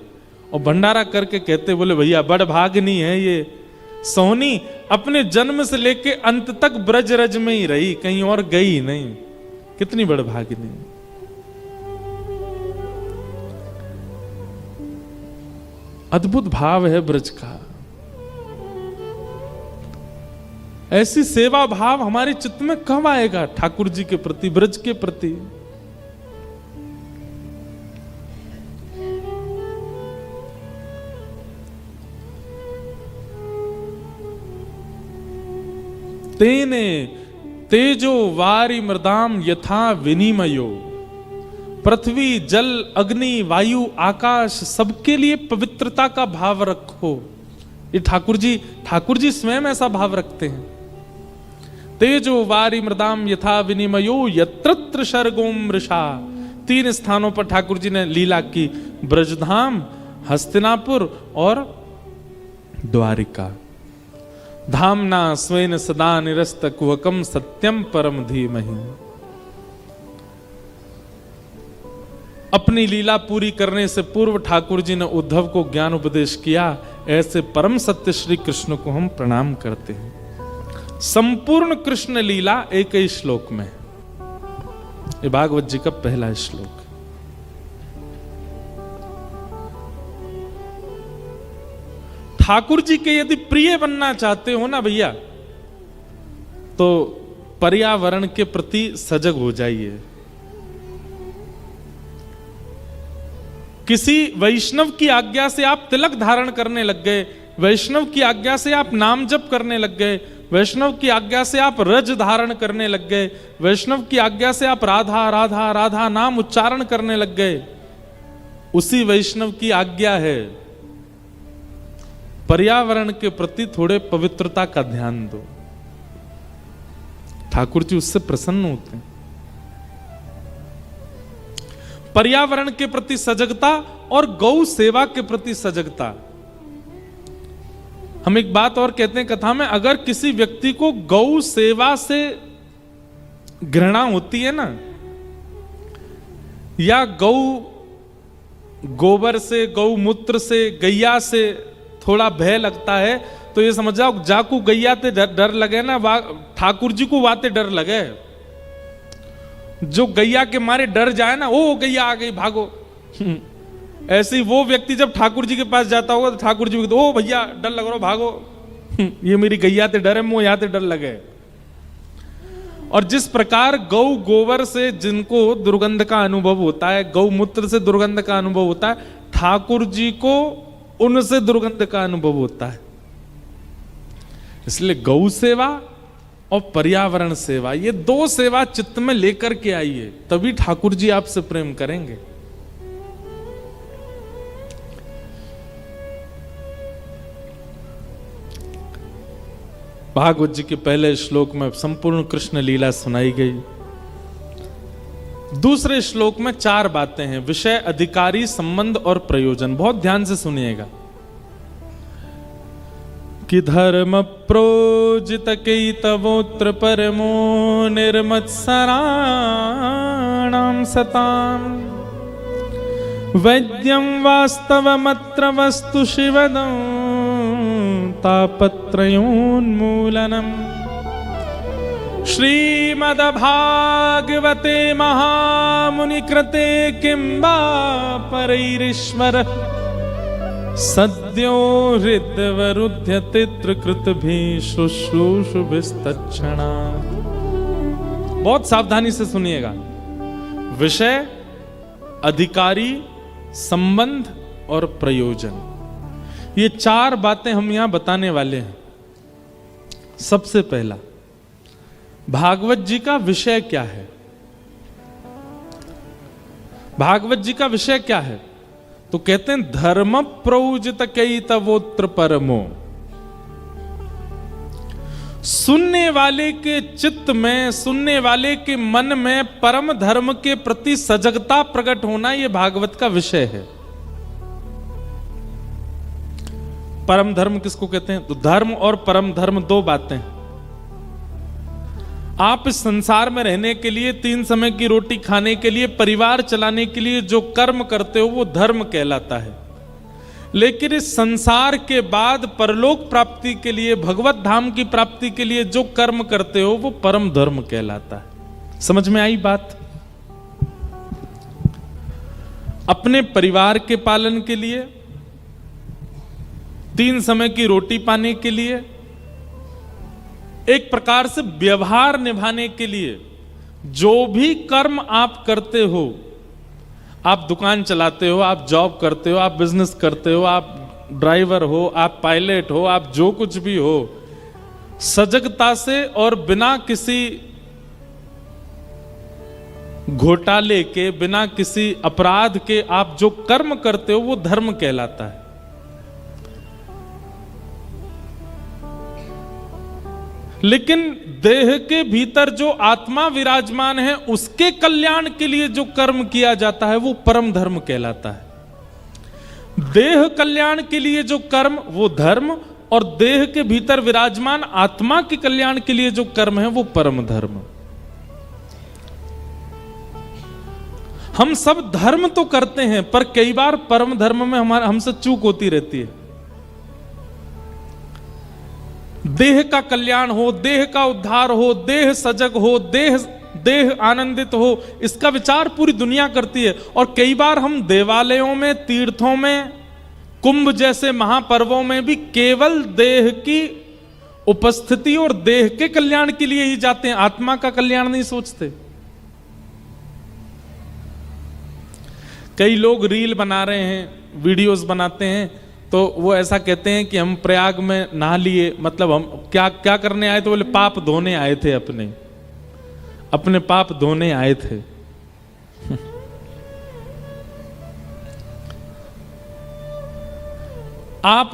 और भंडारा करके कहते, बोले भैया बड़ भागनी है ये सोहनी, अपने जन्म से लेके अंत तक ब्रज रज में ही रही, कहीं और गई नहीं। कितनी बड़ भागनी। अद्भुत भाव है ब्रज का। ऐसी सेवा भाव हमारे चित्त में कब आएगा ठाकुर जी के प्रति, ब्रज के प्रति? तेने तेजो वारी मृदाम यथा विनिमयो, पृथ्वी जल अग्नि वायु आकाश सबके लिए पवित्रता का भाव रखो। ये ठाकुर जी स्वयं ऐसा भाव रखते हैं। तेजो वारी मृदाम यथा विनिमयो यत्रत्र शर्गोम मृषा। 3 स्थानों पर ठाकुर जी ने लीला की, ब्रजधाम, हस्तिनापुर और द्वारिका। धामना स्वेन सदा निरस्त कुहकम सत्यम परम धीमहि। अपनी लीला पूरी करने से पूर्व ठाकुर जी ने उद्धव को ज्ञान उपदेश किया। ऐसे परम सत्य श्री कृष्ण को हम प्रणाम करते हैं। संपूर्ण कृष्ण लीला एक ही श्लोक में। ये भागवत जी का पहला श्लोक। ठाकुर जी के यदि प्रिय बनना चाहते हो ना भैया, तो पर्यावरण के प्रति सजग हो जाइए। किसी वैष्णव की आज्ञा से आप तिलक धारण करने लग गए, वैष्णव की आज्ञा से आप नाम जप करने लग गए, वैष्णव की आज्ञा से आप रज धारण करने लग गए, वैष्णव की आज्ञा से आप राधा राधा राधा नाम उच्चारण करने लग गए, उसी वैष्णव की आज्ञा है पर्यावरण के प्रति थोड़े पवित्रता का ध्यान दो। ठाकुर जी उससे प्रसन्न होते हैं। पर्यावरण के प्रति सजगता और गौ सेवा के प्रति सजगता। हम एक बात और कहते हैं कथा में, अगर किसी व्यक्ति को गौ सेवा से घृणा होती है ना, या गोबर से, गौमूत्र से, गैया से थोड़ा भय लगता है, तो ये समझ जाओ जाकू गैया ते डर लगे ना, ठाकुर जी को वाते डर लगे। जो गैया के मारे डर जाए ना, ओ गैया आ गई भागो। ऐसे ही वो व्यक्ति जब ठाकुर जी के पास जाता होगा तो ठाकुर जी को ओ भैया डर लग रहा भागो, ये मेरी गैया ते डर है, मुंह यहाँ ते डर लगे। और जिस प्रकार गौ गोबर से जिनको दुर्गंध का अनुभव होता है, गौमूत्र से दुर्गंध का अनुभव होता है, ठाकुर जी को उनसे दुर्गंध का अनुभव होता है। इसलिए गौ सेवा और पर्यावरण सेवा, ये 2 सेवा चित्त में लेकर के आइए, तभी ठाकुर जी आपसे प्रेम करेंगे। भागवत जी के पहले श्लोक में संपूर्ण कृष्ण लीला सुनाई गई। दूसरे श्लोक में 4 बातें हैं, विषय, अधिकारी, संबंध और प्रयोजन। बहुत ध्यान से सुनिएगा कि धर्म प्रोजित केतवोत्र परमो निर्मत्सराणां सताम वैद्यं वास्तवमत्र वस्तु शिवदं तापत्रयोन्मूलनम् श्रीमद्भागवते महामुनिकृते किं वा परैरीश्वर सद्यो हृदयवरुध्यते त्रिकृतभिः शुश्रूषुभिस्तत्क्षणा। बहुत सावधानी से सुनिएगा, विषय, अधिकारी, संबंध और प्रयोजन, ये 4 बातें हम यहां बताने वाले हैं। सबसे पहला, भागवत जी का विषय क्या है? भागवत जी का विषय क्या है? तो कहते हैं धर्म प्रोजित केतवोत्र परमो। सुनने वाले के चित्त में, सुनने वाले के मन में परम धर्म के प्रति सजगता प्रकट होना, यह भागवत का विषय है। परम धर्म किसको कहते हैं? तो धर्म और परम धर्म 2 बातें। आप इस संसार में रहने के लिए, 3 समय की रोटी खाने के लिए, परिवार चलाने के लिए जो कर्म करते हो वो धर्म कहलाता है। लेकिन इस संसार के बाद परलोक प्राप्ति के लिए, भगवत धाम की प्राप्ति के लिए जो कर्म करते हो वो परम धर्म कहलाता है। समझ में आई बात? अपने परिवार के पालन के लिए, 3 समय की रोटी पाने के लिए, एक प्रकार से व्यवहार निभाने के लिए जो भी कर्म आप करते हो, आप दुकान चलाते हो, आप जॉब करते हो, आप बिजनेस करते हो, आप ड्राइवर हो, आप पायलट हो, आप जो कुछ भी हो, सजगता से और बिना किसी घोटाले के, बिना किसी अपराध के आप जो कर्म करते हो वो धर्म कहलाता है। लेकिन देह के भीतर जो आत्मा विराजमान है उसके कल्याण के लिए जो कर्म किया जाता है वो परम धर्म कहलाता है। देह कल्याण के लिए जो कर्म वो धर्म, और देह के भीतर विराजमान आत्मा के कल्याण के लिए जो कर्म है वो परम धर्म। हम सब धर्म तो करते हैं, पर कई बार परम धर्म में हमसे चूक होती रहती है। देह का कल्याण हो, देह का उद्धार हो, देह सजग हो, देह आनंदित हो, इसका विचार पूरी दुनिया करती है। और कई बार हम देवालयों में, तीर्थों में, कुंभ जैसे महापर्वों में भी केवल देह की उपस्थिति और देह के कल्याण के लिए ही जाते हैं, आत्मा का कल्याण नहीं सोचते। कई लोग रील बना रहे हैं, वीडियोस बनाते हैं, तो वो ऐसा कहते हैं कि हम प्रयाग में नहा लिए, मतलब हम क्या क्या करने आए थे? बोले पाप धोने आए थे, अपने पाप धोने आए थे। आप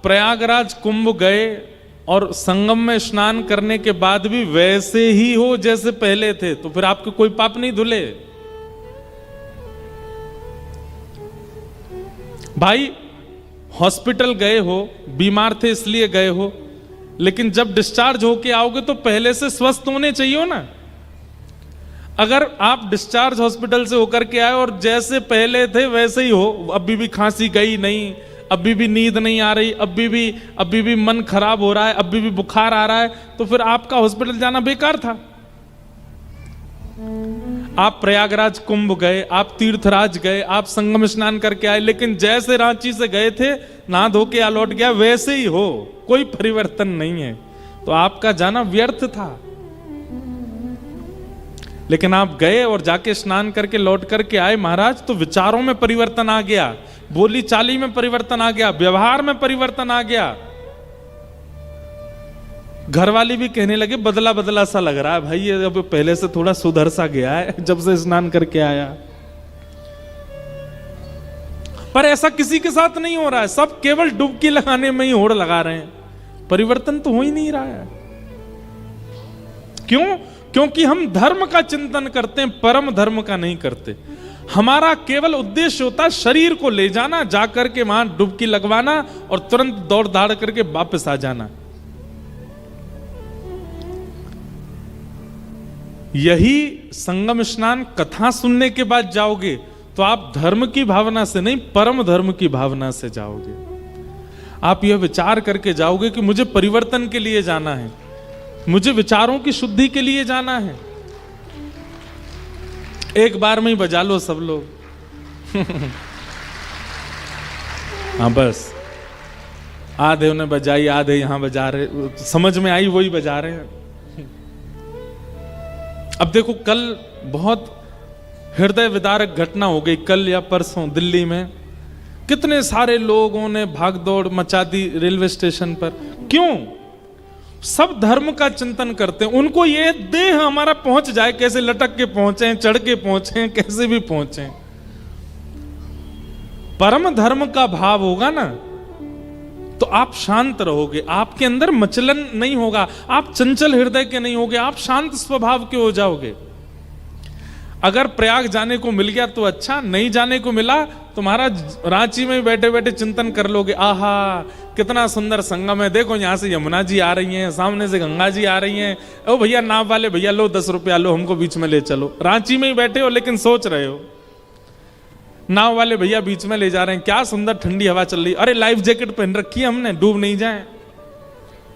प्रयागराज कुंभ गए और संगम में स्नान करने के बाद भी वैसे ही हो जैसे पहले थे, तो फिर आपके कोई पाप नहीं धुले। भाई हॉस्पिटल गए हो, बीमार थे इसलिए गए हो, लेकिन जब डिस्चार्ज होके आओगे तो पहले से स्वस्थ होने चाहिए ना। अगर आप डिस्चार्ज हॉस्पिटल से होकर के आए और जैसे पहले थे वैसे ही हो, अभी भी खांसी गई नहीं, अभी भी नींद नहीं आ रही, अभी भी मन खराब हो रहा है, अभी भी बुखार आ रहा है, तो फिर आपका हॉस्पिटल जाना बेकार था। आप प्रयागराज कुंभ गए, आप तीर्थराज गए, आप संगम स्नान करके आए, लेकिन जैसे रांची से गए थे नहा धो के लौट गया वैसे ही हो, कोई परिवर्तन नहीं है, तो आपका जाना व्यर्थ था। लेकिन आप गए और जाके स्नान करके लौट करके आए महाराज, तो विचारों में परिवर्तन आ गया, बोली चाली में परिवर्तन आ गया, व्यवहार में परिवर्तन आ गया। घर वाली भी कहने लगे बदला बदला सा लग रहा है भाई, ये अब पहले से थोड़ा सुधर सा गया है जब से स्नान करके आया। पर ऐसा किसी के साथ नहीं हो रहा है, सब केवल डुबकी लगाने में ही होड़ लगा रहे हैं, परिवर्तन तो हो ही नहीं रहा है। क्यों? क्योंकि हम धर्म का चिंतन करते हैं, परम धर्म का नहीं करते। हमारा केवल उद्देश्य होता है शरीर को ले जाना, जाकर के वहां डुबकी लगवाना और तुरंत दौड़ दाड़ करके वापस आ जाना। यही संगम स्नान कथा सुनने के बाद जाओगे तो आप धर्म की भावना से नहीं, परम धर्म की भावना से जाओगे। आप यह विचार करके जाओगे कि मुझे परिवर्तन के लिए जाना है, मुझे विचारों की शुद्धि के लिए जाना है। एक बार में ही बजा लो सब लोग। हाँ बस, आधे उन्हें बजाई, आधे यहां बजा रहे, समझ में आई वही बजा रहे हैं। अब देखो, कल बहुत हृदय विदारक घटना हो गई, कल या परसों दिल्ली में कितने सारे लोगों ने भागदौड़ मचा दी रेलवे स्टेशन पर। क्यों? सब धर्म का चिंतन करते हैं, उनको ये देह हमारा पहुंच जाए, कैसे लटक के पहुंचे, चढ़ के पहुंचे, कैसे भी पहुंचे। परम धर्म का भाव होगा ना तो आप शांत रहोगे, आपके अंदर मचलन नहीं होगा, आप चंचल हृदय के नहीं होगे, आप शांत स्वभाव के हो जाओगे। अगर प्रयाग जाने को मिल गया तो अच्छा, नहीं जाने को मिला तो महाराज रांची में बैठे बैठे चिंतन कर लोगे, आहा कितना सुंदर संगम है, देखो यहां से यमुना जी आ रही हैं, सामने से गंगा जी आ रही हैं, ओ भैया नाव वाले भैया लो 10 रुपया लो, हमको बीच में ले चलो। रांची में ही बैठे हो लेकिन सोच रहे हो, नाव वाले भैया बीच में ले जा रहे हैं, क्या सुंदर ठंडी हवा चल रही, अरे लाइफ जैकेट पहन रखी है हमने, डूब नहीं जाए।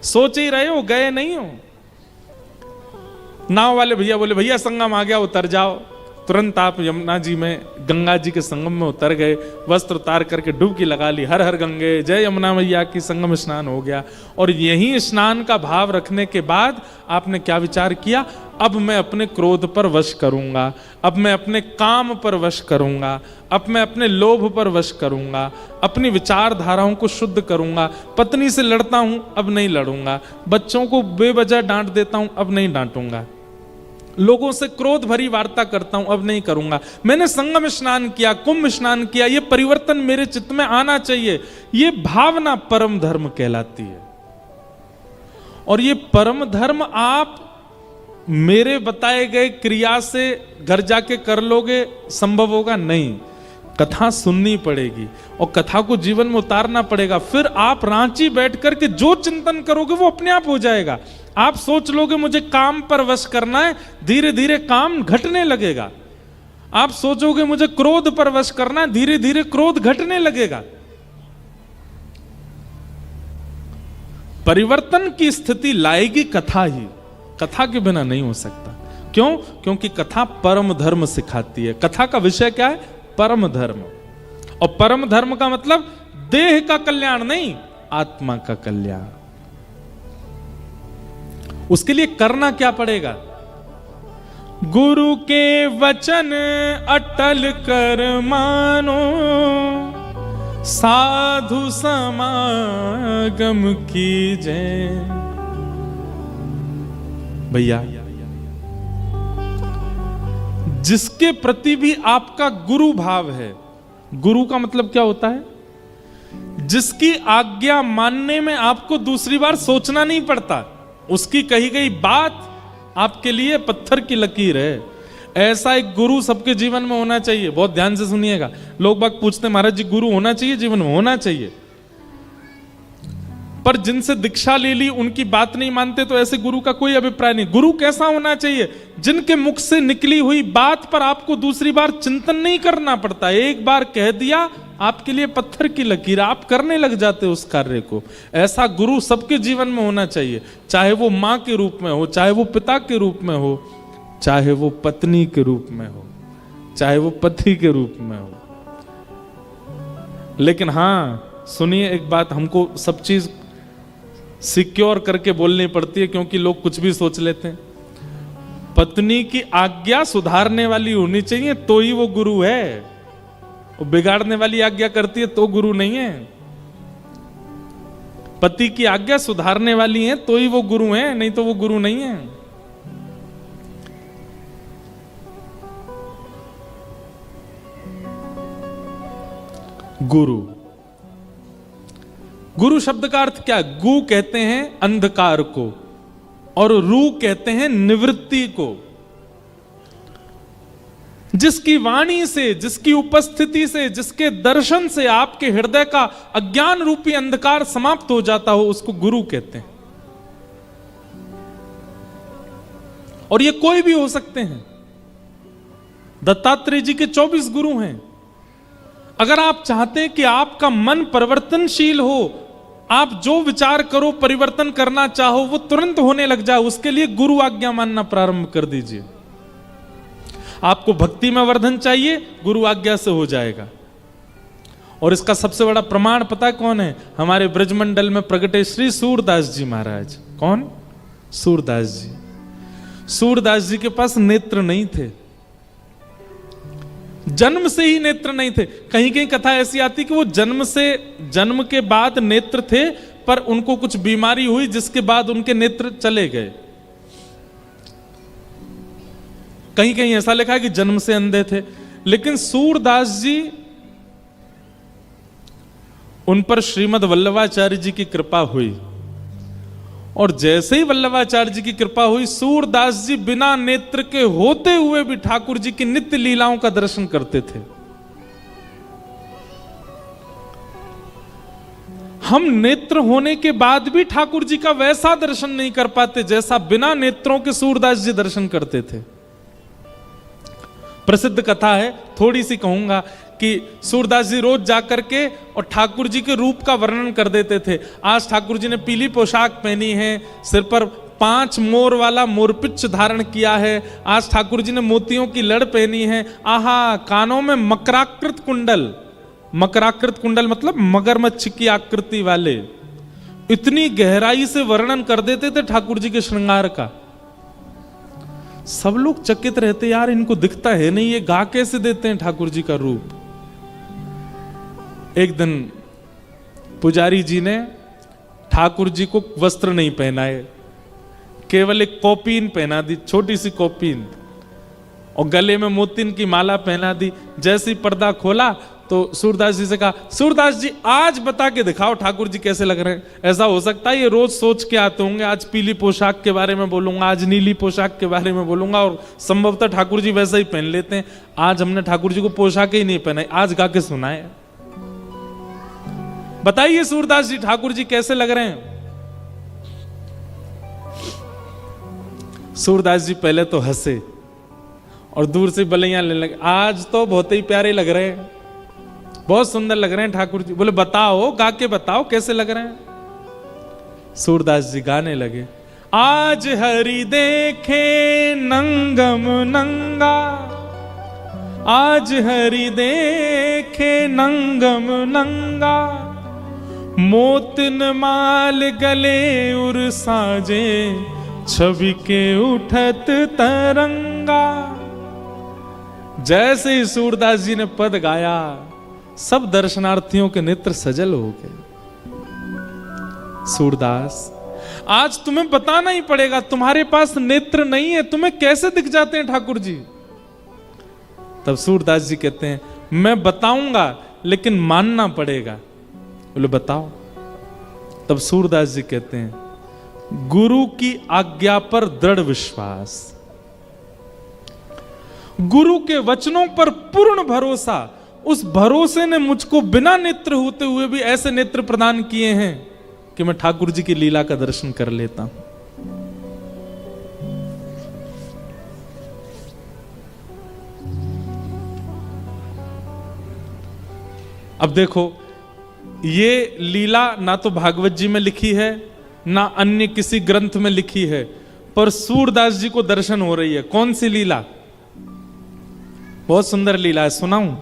सोच ही रहे हो, गए नहीं हो। नाव वाले भैया बोले भैया संगम आ गया, उतर जाओ। तुरंत आप यमुना जी में, गंगा जी के संगम में उतर गए, वस्त्र उतार करके डुबकी लगा ली, हर हर गंगे जय यमुना मैया की, संगम स्नान हो गया। और यही स्नान का भाव रखने के बाद आपने क्या विचार किया? अब मैं अपने क्रोध पर वश करूंगा, अब मैं अपने काम पर वश करूंगा, अब मैं अपने लोभ पर वश करूंगा, अपनी विचारधाराओं को शुद्ध करूंगा। पत्नी से लड़ता हूं, अब नहीं लड़ूंगा, बच्चों को बेवजह डांट देता हूं, अब नहीं डांटूंगा, लोगों से क्रोध भरी वार्ता करता हूं, अब नहीं करूंगा। मैंने संगम स्नान किया, कुंभ स्नान किया, ये परिवर्तन मेरे चित्त में आना चाहिए। ये भावना परम धर्म कहलाती है। और ये परम धर्म आप मेरे बताए गए क्रिया से घर जाके कर लोगे, संभव होगा नहीं। कथा सुननी पड़ेगी और कथा को जीवन में उतारना पड़ेगा। फिर आप रांची बैठ करके जो चिंतन करोगे वो अपने आप हो जाएगा। आप सोच लोगे मुझे काम पर वश करना है, धीरे धीरे काम घटने लगेगा। आप सोचोगे मुझे क्रोध पर वश करना है, धीरे धीरे क्रोध घटने लगेगा। परिवर्तन की स्थिति लाएगी कथा ही, कथा के बिना नहीं हो सकता। क्यों? क्योंकि कथा परम धर्म सिखाती है। कथा का विषय क्या है? परम धर्म। और परम धर्म का मतलब देह का कल्याण नहीं, आत्मा का कल्याण। उसके लिए करना क्या पड़ेगा? गुरु के वचन अटल कर मानो, साधु समागम कीजे। भैया, जिसके प्रति भी आपका गुरु भाव है, गुरु का मतलब क्या होता है? जिसकी आज्ञा मानने में आपको दूसरी बार सोचना नहीं पड़ता, उसकी कही गई बात आपके लिए पत्थर की लकीर है। ऐसा एक गुरु सबके जीवन में होना चाहिए। बहुत ध्यान से सुनिएगा। लोग बाग पूछते महाराज जी गुरु होना चाहिए जीवन में? होना चाहिए, पर जिनसे दीक्षा ले ली उनकी बात नहीं मानते तो ऐसे गुरु का कोई अभिप्राय नहीं। गुरु कैसा होना चाहिए? जिनके मुख से निकली हुई बात पर आपको दूसरी बार चिंतन नहीं करना पड़ता। एक बार कह दिया, आपके लिए पत्थर की लकीर, आप करने लग जाते उस कार्य को। ऐसा गुरु सबके जीवन में होना चाहिए, चाहे वो मां के रूप में हो, चाहे वो पिता के रूप में हो, चाहे वो पत्नी के रूप में हो, चाहे वो पति के रूप में हो। लेकिन हां सुनिए एक बात, हमको सब चीज सिक्योर करके बोलनी पड़ती है, क्योंकि लोग कुछ भी सोच लेते हैं। पत्नी की आज्ञा सुधारने वाली होनी चाहिए तो ही वो गुरु है। वो बिगाड़ने वाली आज्ञा करती है तो गुरु नहीं है। पति की आज्ञा सुधारने वाली है तो ही वो गुरु है, नहीं तो वो गुरु नहीं है। गुरु, गुरु शब्द का अर्थ क्या? गु कहते हैं अंधकार को, और रू कहते हैं निवृत्ति को। जिसकी वाणी से, जिसकी उपस्थिति से, जिसके दर्शन से आपके हृदय का अज्ञान रूपी अंधकार समाप्त हो जाता हो, उसको गुरु कहते हैं। और ये कोई भी हो सकते हैं। दत्तात्रेय जी के 24 गुरु हैं। अगर आप चाहते हैं कि आपका मन परिवर्तनशील हो, आप जो विचार करो, परिवर्तन करना चाहो, वो तुरंत होने लग जाए, उसके लिए गुरु आज्ञा मानना प्रारंभ कर दीजिए। आपको भक्ति में वर्धन चाहिए, गुरु आज्ञा से हो जाएगा। और इसका सबसे बड़ा प्रमाण पता कौन है? हमारे ब्रजमंडल में प्रगटे श्री सूरदास जी महाराज। कौन? सूरदास जी। सूरदास जी के पास नेत्र नहीं थे, जन्म से ही नेत्र नहीं थे। कहीं कहीं कथा ऐसी आती कि वो जन्म के बाद नेत्र थे, पर उनको कुछ बीमारी हुई जिसके बाद उनके नेत्र चले गए। कहीं कहीं ऐसा लिखा है कि जन्म से अंधे थे। लेकिन सूरदास जी, उन पर श्रीमद् वल्लभाचार्य जी की कृपा हुई, और जैसे ही वल्लभाचार्य जी की कृपा हुई, सूरदास जी बिना नेत्र के होते हुए भी ठाकुर जी की नित्य लीलाओं का दर्शन करते थे। हम नेत्र होने के बाद भी ठाकुर जी का वैसा दर्शन नहीं कर पाते जैसा बिना नेत्रों के सूरदास जी दर्शन करते थे। प्रसिद्ध कथा है, थोड़ी सी कहूंगा, कि सूरदास जी रोज जाकर के और ठाकुर जी के रूप का वर्णन कर देते थे। आज ठाकुर जी ने पीली पोशाक पहनी है, सिर पर 5 मोर वाला मोरपिच्छ धारण किया है, आज ठाकुर जी ने मोतियों की लड़ पहनी है, आहा, कानों में मकराकृत कुंडल, मकराकृत कुंडल मतलब मगरमच्छ की आकृति वाले, इतनी गहराई से वर्णन कर देते थे ठाकुर जी के श्रृंगार का। सब लोग चकित रहते, यार इनको दिखता है नहीं, ये गा कैसे देते हैं ठाकुर जी का रूप। एक दिन पुजारी जी ने ठाकुर जी को वस्त्र नहीं पहनाए, केवल एक कौपीन पहना दी, छोटी सी कौपीन, और गले में मोतिन की माला पहना दी। जैसे ही पर्दा खोला तो सूरदास जी से कहा, सूरदास जी आज बता के दिखाओ ठाकुर जी कैसे लग रहे हैं। ऐसा हो सकता है ये रोज सोच के आते होंगे, आज पीली पोशाक के बारे में बोलूंगा, आज नीली पोशाक के बारे में बोलूंगा, और संभवतः ठाकुर जी वैसा ही पहन लेते हैं। आज हमने ठाकुर जी को पोशाक ही नहीं पहनाई, आज गा के सुनाए। बताइए सूरदास जी ठाकुर जी कैसे लग रहे हैं। सूरदास जी पहले तो हंसे और दूर से बलैया लेने लगे, आज तो बहुत ही प्यारे लग रहे हैं, बहुत सुंदर लग रहे हैं ठाकुर जी। बोले बताओ, गा के बताओ कैसे लग रहे हैं। सूरदास जी गाने लगे, आज हरि देखे नंगम नंगा, आज हरि देखे नंगम नंगा, मोतिन माल गले उर साजे, छवि के उठत तरंगा। जैसे ही सूरदास जी ने पद गाया, सब दर्शनार्थियों के नेत्र सजल हो गए। सूरदास, आज तुम्हें बताना ही पड़ेगा, तुम्हारे पास नेत्र नहीं है, तुम्हें कैसे दिख जाते हैं ठाकुर जी। तब सूरदास जी कहते हैं, मैं बताऊंगा लेकिन मानना पड़ेगा। बोले बताओ। तब सूरदास जी कहते हैं, गुरु की आज्ञा पर दृढ़ विश्वास, गुरु के वचनों पर पूर्ण भरोसा, उस भरोसे ने मुझको बिना नेत्र होते हुए भी ऐसे नेत्र प्रदान किए हैं कि मैं ठाकुर जी की लीला का दर्शन कर लेता हूं। अब देखो, ये लीला ना तो भागवत जी में लिखी है, ना अन्य किसी ग्रंथ में लिखी है, पर सूरदास जी को दर्शन हो रही है। कौन सी लीला? बहुत सुंदर लीला है, सुनाऊं?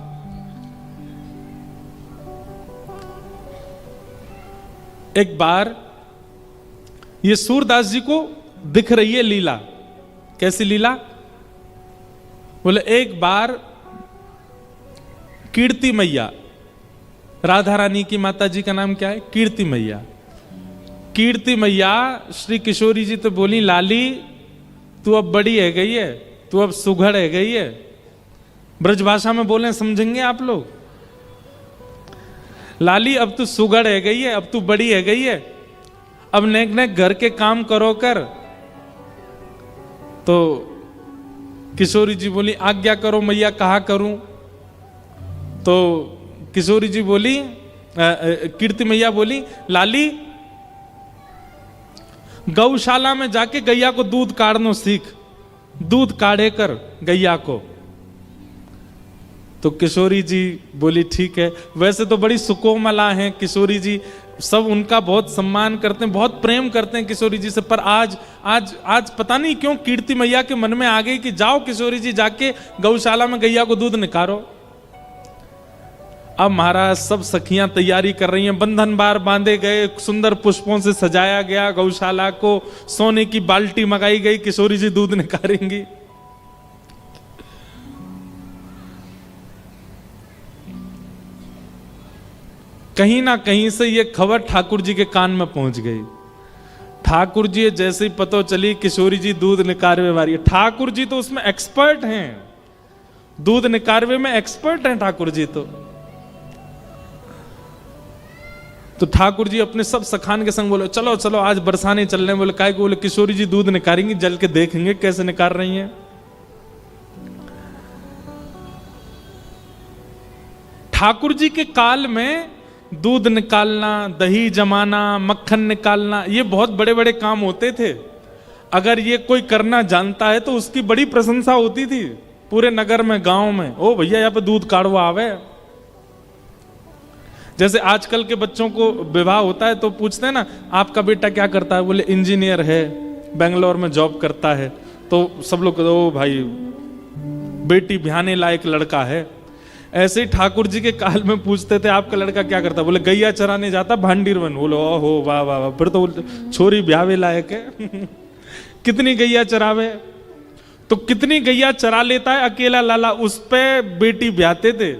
एक बार ये सूरदास जी को दिख रही है लीला। कैसी लीला? बोले एक बार कीर्ति मैया, राधा रानी की माता जी का नाम क्या है? कीर्ति मैया। कीर्ति मैया श्री किशोरी जी तो बोली, लाली तू अब बड़ी है गई है, तू अब सुघड़ है गई है। ब्रजभाषा में बोले समझेंगे आप लोग। लाली अब तू सुघड़ है गई है, अब तू बड़ी है गई है, अब नेक नेक घर के काम करो कर, तो किशोरी जी बोली आज्ञा करो मैया, कहा करूं? तो किशोरी जी बोली, कीर्ति मैया बोली, लाली गौशाला में जाके गैया को दूध काढ़नो सीख, दूध काढ़े कर गैया को। तो किशोरी जी बोली ठीक है। वैसे तो बड़ी सुकोमला हैं किशोरी जी, सब उनका बहुत सम्मान करते हैं, बहुत प्रेम करते हैं किशोरी जी से। पर आज आज आज पता नहीं क्यों कीर्ति मैया के मन में आ गई कि जाओ किशोरी जी जाके गौशाला में गैया को दूध निकालो। अब महाराज सब सखियां तैयारी कर रही हैं, बंधन बार बांधे गए, सुंदर पुष्पों से सजाया गया गौशाला को, सोने की बाल्टी मंगाई गई, किशोरी जी दूध निकालेंगी। कहीं ना कहीं से ये खबर ठाकुर जी के कान में पहुंच गई। ठाकुर जी जैसे ही पता चली किशोरी जी दूध निकारवे वाली है, ठाकुर जी तो उसमें एक्सपर्ट हैं, दूध निकारवे में एक्सपर्ट हैं ठाकुर जी तो ठाकुर जी अपने सब सखान के संग बोले चलो चलो आज बरसाने चल रहे हैं। बोले काय को? बोले किशोरी जी दूध निकालेंगी, जल के देखेंगे कैसे निकाल रही हैं। ठाकुर जी के काल में दूध निकालना, दही जमाना, मक्खन निकालना, ये बहुत बड़े बड़े काम होते थे। अगर ये कोई करना जानता है तो उसकी बड़ी प्रशंसा होती थी पूरे नगर में, गांव में। ओ भैया यहाँ पे दूध काढ़वा आवे। जैसे आजकल के बच्चों को विवाह होता है तो पूछते हैं ना आपका बेटा क्या करता है? बोले इंजीनियर है, बेंगलोर में जॉब करता है। तो सब लोग ओ भाई बेटी ब्याहने लायक लड़का है। ऐसे ही ठाकुर जी के काल में पूछते थे आपका लड़का क्या करता? बोले गैया चराने जाता भांडीरवन। बोलो ओहो वाह वाह वाह, फिर तो छोरी ब्यावे लायक है। कितनी गैया चरावे? तो कितनी गैया चरा लेता है अकेला लाला, उस पे बेटी ब्याहते थे।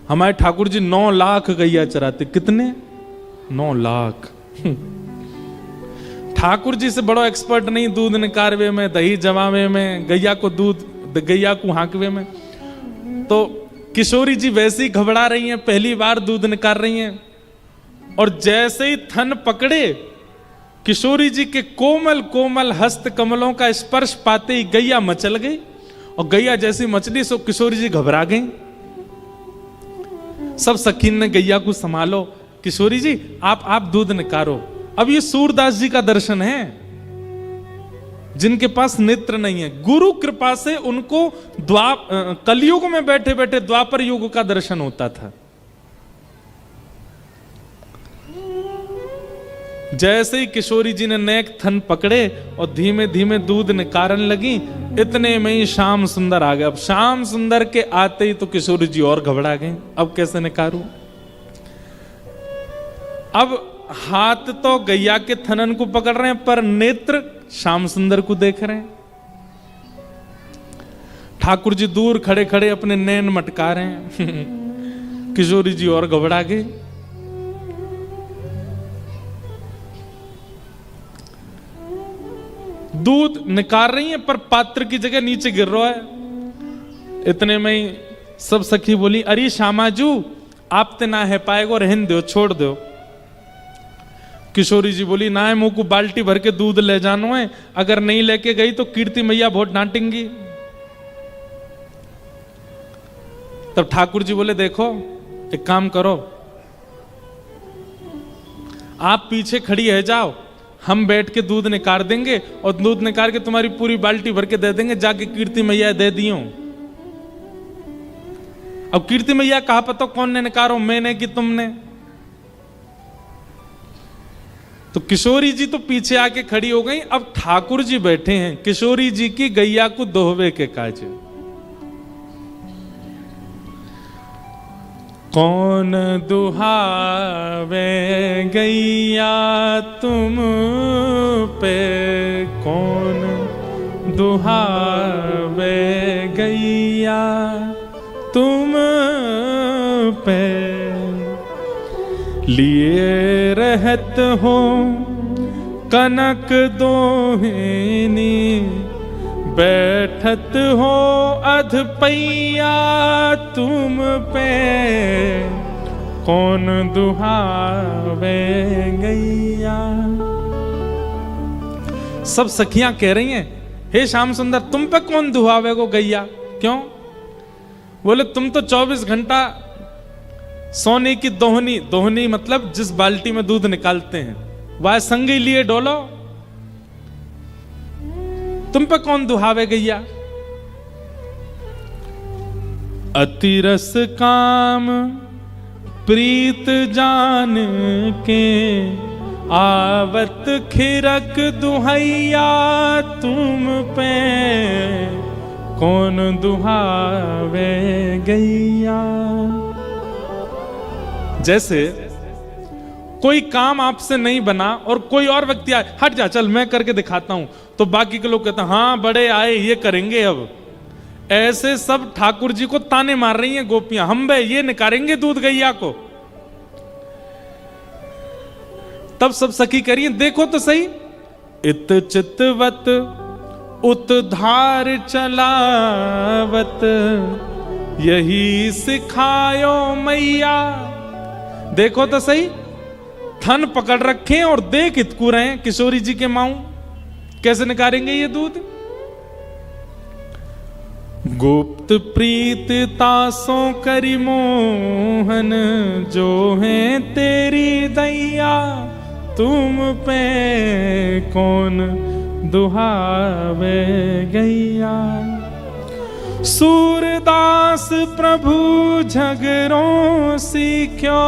हमारे ठाकुर जी 9 लाख गैया चराते। कितने? 9 लाख। ठाकुर जी से बड़ो एक्सपर्ट नहीं दूध निकारवे में, दही जमावे में, गैया को दूध, गैया को हांकवे में। तो किशोरी जी वैसे ही घबरा रही हैं, पहली बार दूध निकाल रही हैं, और जैसे ही थन पकड़े किशोरी जी के कोमल कोमल हस्त कमलों का स्पर्श पाते ही गैया मचल गई। और गैया जैसी मचली सो किशोरी जी घबरा गई। सब सखीन ने गैया को संभालो, किशोरी जी आप दूध निकालो। अब ये सूरदास जी का दर्शन है जिनके पास नेत्र नहीं है। गुरु कृपा से उनको कलयुग में बैठे बैठे द्वापर युग का दर्शन होता था। जैसे ही किशोरी जी ने नेक थन पकड़े और धीमे धीमे दूध निकालने लगी, इतने में ही श्याम सुंदर आ गए। अब श्याम सुंदर के आते ही तो किशोरी जी और घबरा गए, अब कैसे निकालूं? अब हाथ तो गैया के थनन को पकड़ रहे हैं पर नेत्र श्याम सुंदर को देख रहे हैं। ठाकुर जी दूर खड़े खड़े अपने नैन मटका रहे हैं। किशोरी जी और घबरा गए। दूध निकाल रही है पर पात्र की जगह नीचे गिर रहा है। इतने में ही सब सखी बोली अरे श्यामाजू आप ते ना है पाएगो, रहन दो, छोड़ दो। किशोरी जी बोली ना है, मुंह को बाल्टी भर के दूध ले जानो है, अगर नहीं लेके गई तो कीर्ति मैया बहुत डांटेंगी। तब ठाकुर जी बोले देखो एक काम करो, आप पीछे खड़ी है जाओ, हम बैठ के दूध निकाल देंगे और दूध निकाल के तुम्हारी पूरी बाल्टी भर के दे देंगे, जाके कीर्ति मैया दे दियो। अब कीर्ति मैया कहा पता कौन ने निकालो, मैंने कि तुमने? तो किशोरी जी तो पीछे आके खड़ी हो गई। अब ठाकुर जी बैठे हैं किशोरी जी की गैया को दोहवे के काज। कौन दुहावे गैया तुम पे, कौन दुहावे गैया तुम पे, लिए रहत हो कनक दोहिनी, बैठत हो अधपैया तुम पे, कौन दुहावे गैया। सब सखियां कह रही हैं, हे श्याम सुंदर तुम पे कौन दुहावे को गैया? क्यों? बोले तुम तो 24 घंटा सोने की दोहनी, दोहनी मतलब जिस बाल्टी में दूध निकालते हैं, वह संगी लिए डोलो, तुम पे कौन दुहावे गैया? अतिरस काम प्रीत जान के आवत खिरक दुहैया, तुम पे कौन दुहावे गैया? जैसे कोई काम आपसे नहीं बना और कोई और व्यक्ति आए, हट जा चल मैं करके दिखाता हूं, तो बाकी के लोग कहते हैं हाँ बड़े आए ये करेंगे। अब ऐसे सब ठाकुर जी को ताने मार रही हैं गोपियां, हम बे ये निकालेंगे दूध गैया को। तब सब सखी करिए देखो तो सही, इत चितवत उत धार चलावत, यही सिखायो मैया। देखो तो सही, थन पकड़ रखे और देख इतकू रहे हैं किशोरी जी के माऊ, कैसे निकालेंगे ये दूध? गुप्त प्रीत तासो करी मोहन, जो है तेरी दैया, तुम पे कौन दुहावे गैया? सूरदास प्रभु झगड़ों सीख्यो,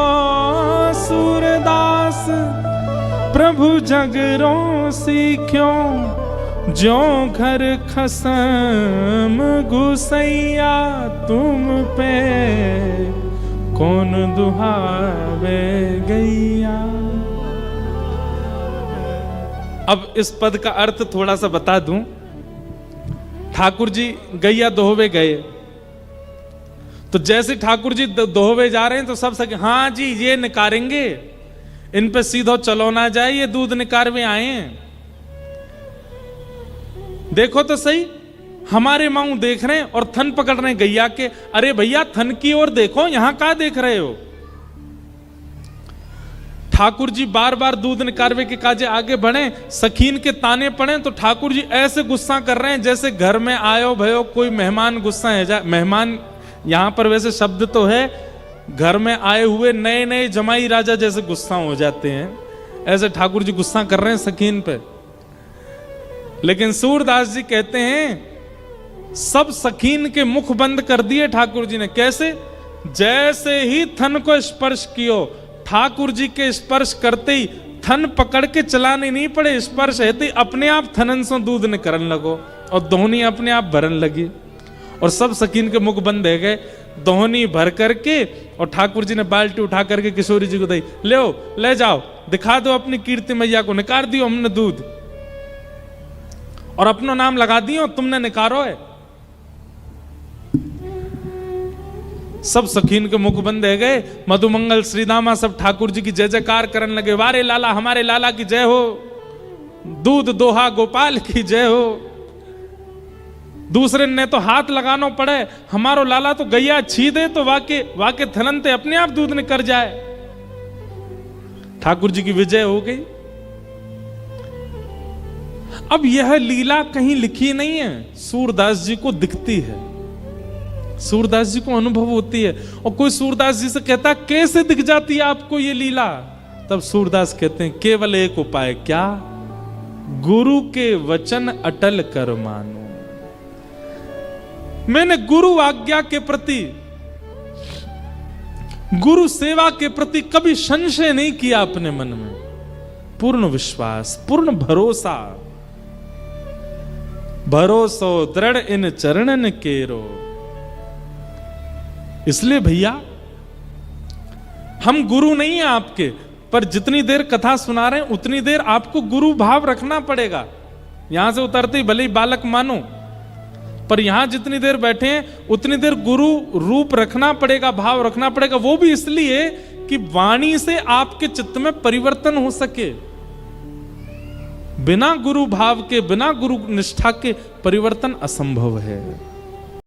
सूरदास प्रभु झगड़ों सीख्यो, जो घर खसम गुसैया, तुम पे कौन दुहावे गैया? अब इस पद का अर्थ थोड़ा सा बता दूं। ठाकुर जी गैया दोहवे गए, तो जैसे ठाकुर जी दोहवे जा रहे हैं तो सब सके हाँ जी ये निकारेंगे, इन पे सीधो चलो ना जाए, ये दूध निकारवे आए हैं। देखो तो सही, हमारे माऊ देख रहे हैं और थन पकड़ रहे हैं गैया के। अरे भैया थन की ओर देखो, यहां कहां देख रहे हो? ठाकुर जी बार बार दूध निकारवे के काजे आगे बढ़े, सखीन के ताने पड़े, तो ठाकुर जी ऐसे गुस्सा कर रहे हैं जैसे घर में आयो भयो कोई मेहमान गुस्सा है जाए। मेहमान यहां पर वैसे शब्द तो है, घर में आए हुए नए नए जमाई राजा जैसे गुस्सा हो जाते हैं, ऐसे ठाकुर जी गुस्सा कर रहे हैं सखीन पे। लेकिन सूरदास जी कहते हैं सब सखीन के मुख बंद कर दिए ठाकुर जी ने। कैसे? जैसे ही थन को स्पर्श कियो, ठाकुर जी के स्पर्श करते ही थन पकड़ के चलाने नहीं पड़े, स्पर्श है अपने आप थनन से दूध निकलने लगो और दोहनी अपने आप भरन लगी, और सब सकीन के मुख बंद है गए। दोहनी भर करके और ठाकुर जी ने बाल्टी उठा करके किशोरी जी को दी, ले जाओ दिखा दो अपनी कीर्ति मैया को, निकाल दियो हमने दूध और अपना नाम लगा दियो, तुमने निकारो है। सब सखीन के मुख बंद है गए। मधुमंगल श्रीदामा सब ठाकुर जी की जय जयकार करने लगे, वारे लाला हमारे लाला की जय हो, दूध दोहा गोपाल की जय हो। दूसरे ने तो हाथ लगाना पड़े, हमारो लाला तो गैया छी दे तो वाके थननते अपने आप दूध निकल जाए। ठाकुर जी की विजय हो गई। अब यह लीला कहीं लिखी नहीं है, सूरदास जी को दिखती है, सूरदास जी को अनुभव होती है। और कोई सूरदास जी से कहता कैसे दिख जाती है आपको ये लीला? तब सूरदास कहते हैं केवल एक उपाय, क्या? गुरु के वचन अटल कर मानो। मैंने गुरु आज्ञा के प्रति, गुरु सेवा के प्रति कभी संशय नहीं किया अपने मन में, पूर्ण विश्वास, पूर्ण भरोसा। भरोसो दृढ़ इन चरणन केरो। इसलिए भैया हम गुरु नहीं है आपके, पर जितनी देर कथा सुना रहे हैं उतनी देर आपको गुरु भाव रखना पड़ेगा। यहां से उतरते ही भले ही बालक मानो, पर यहां जितनी देर बैठे हैं उतनी देर गुरु रूप रखना पड़ेगा, भाव रखना पड़ेगा। वो भी इसलिए कि वाणी से आपके चित्त में परिवर्तन हो सके। बिना गुरु भाव के, बिना गुरु निष्ठा के परिवर्तन असंभव है।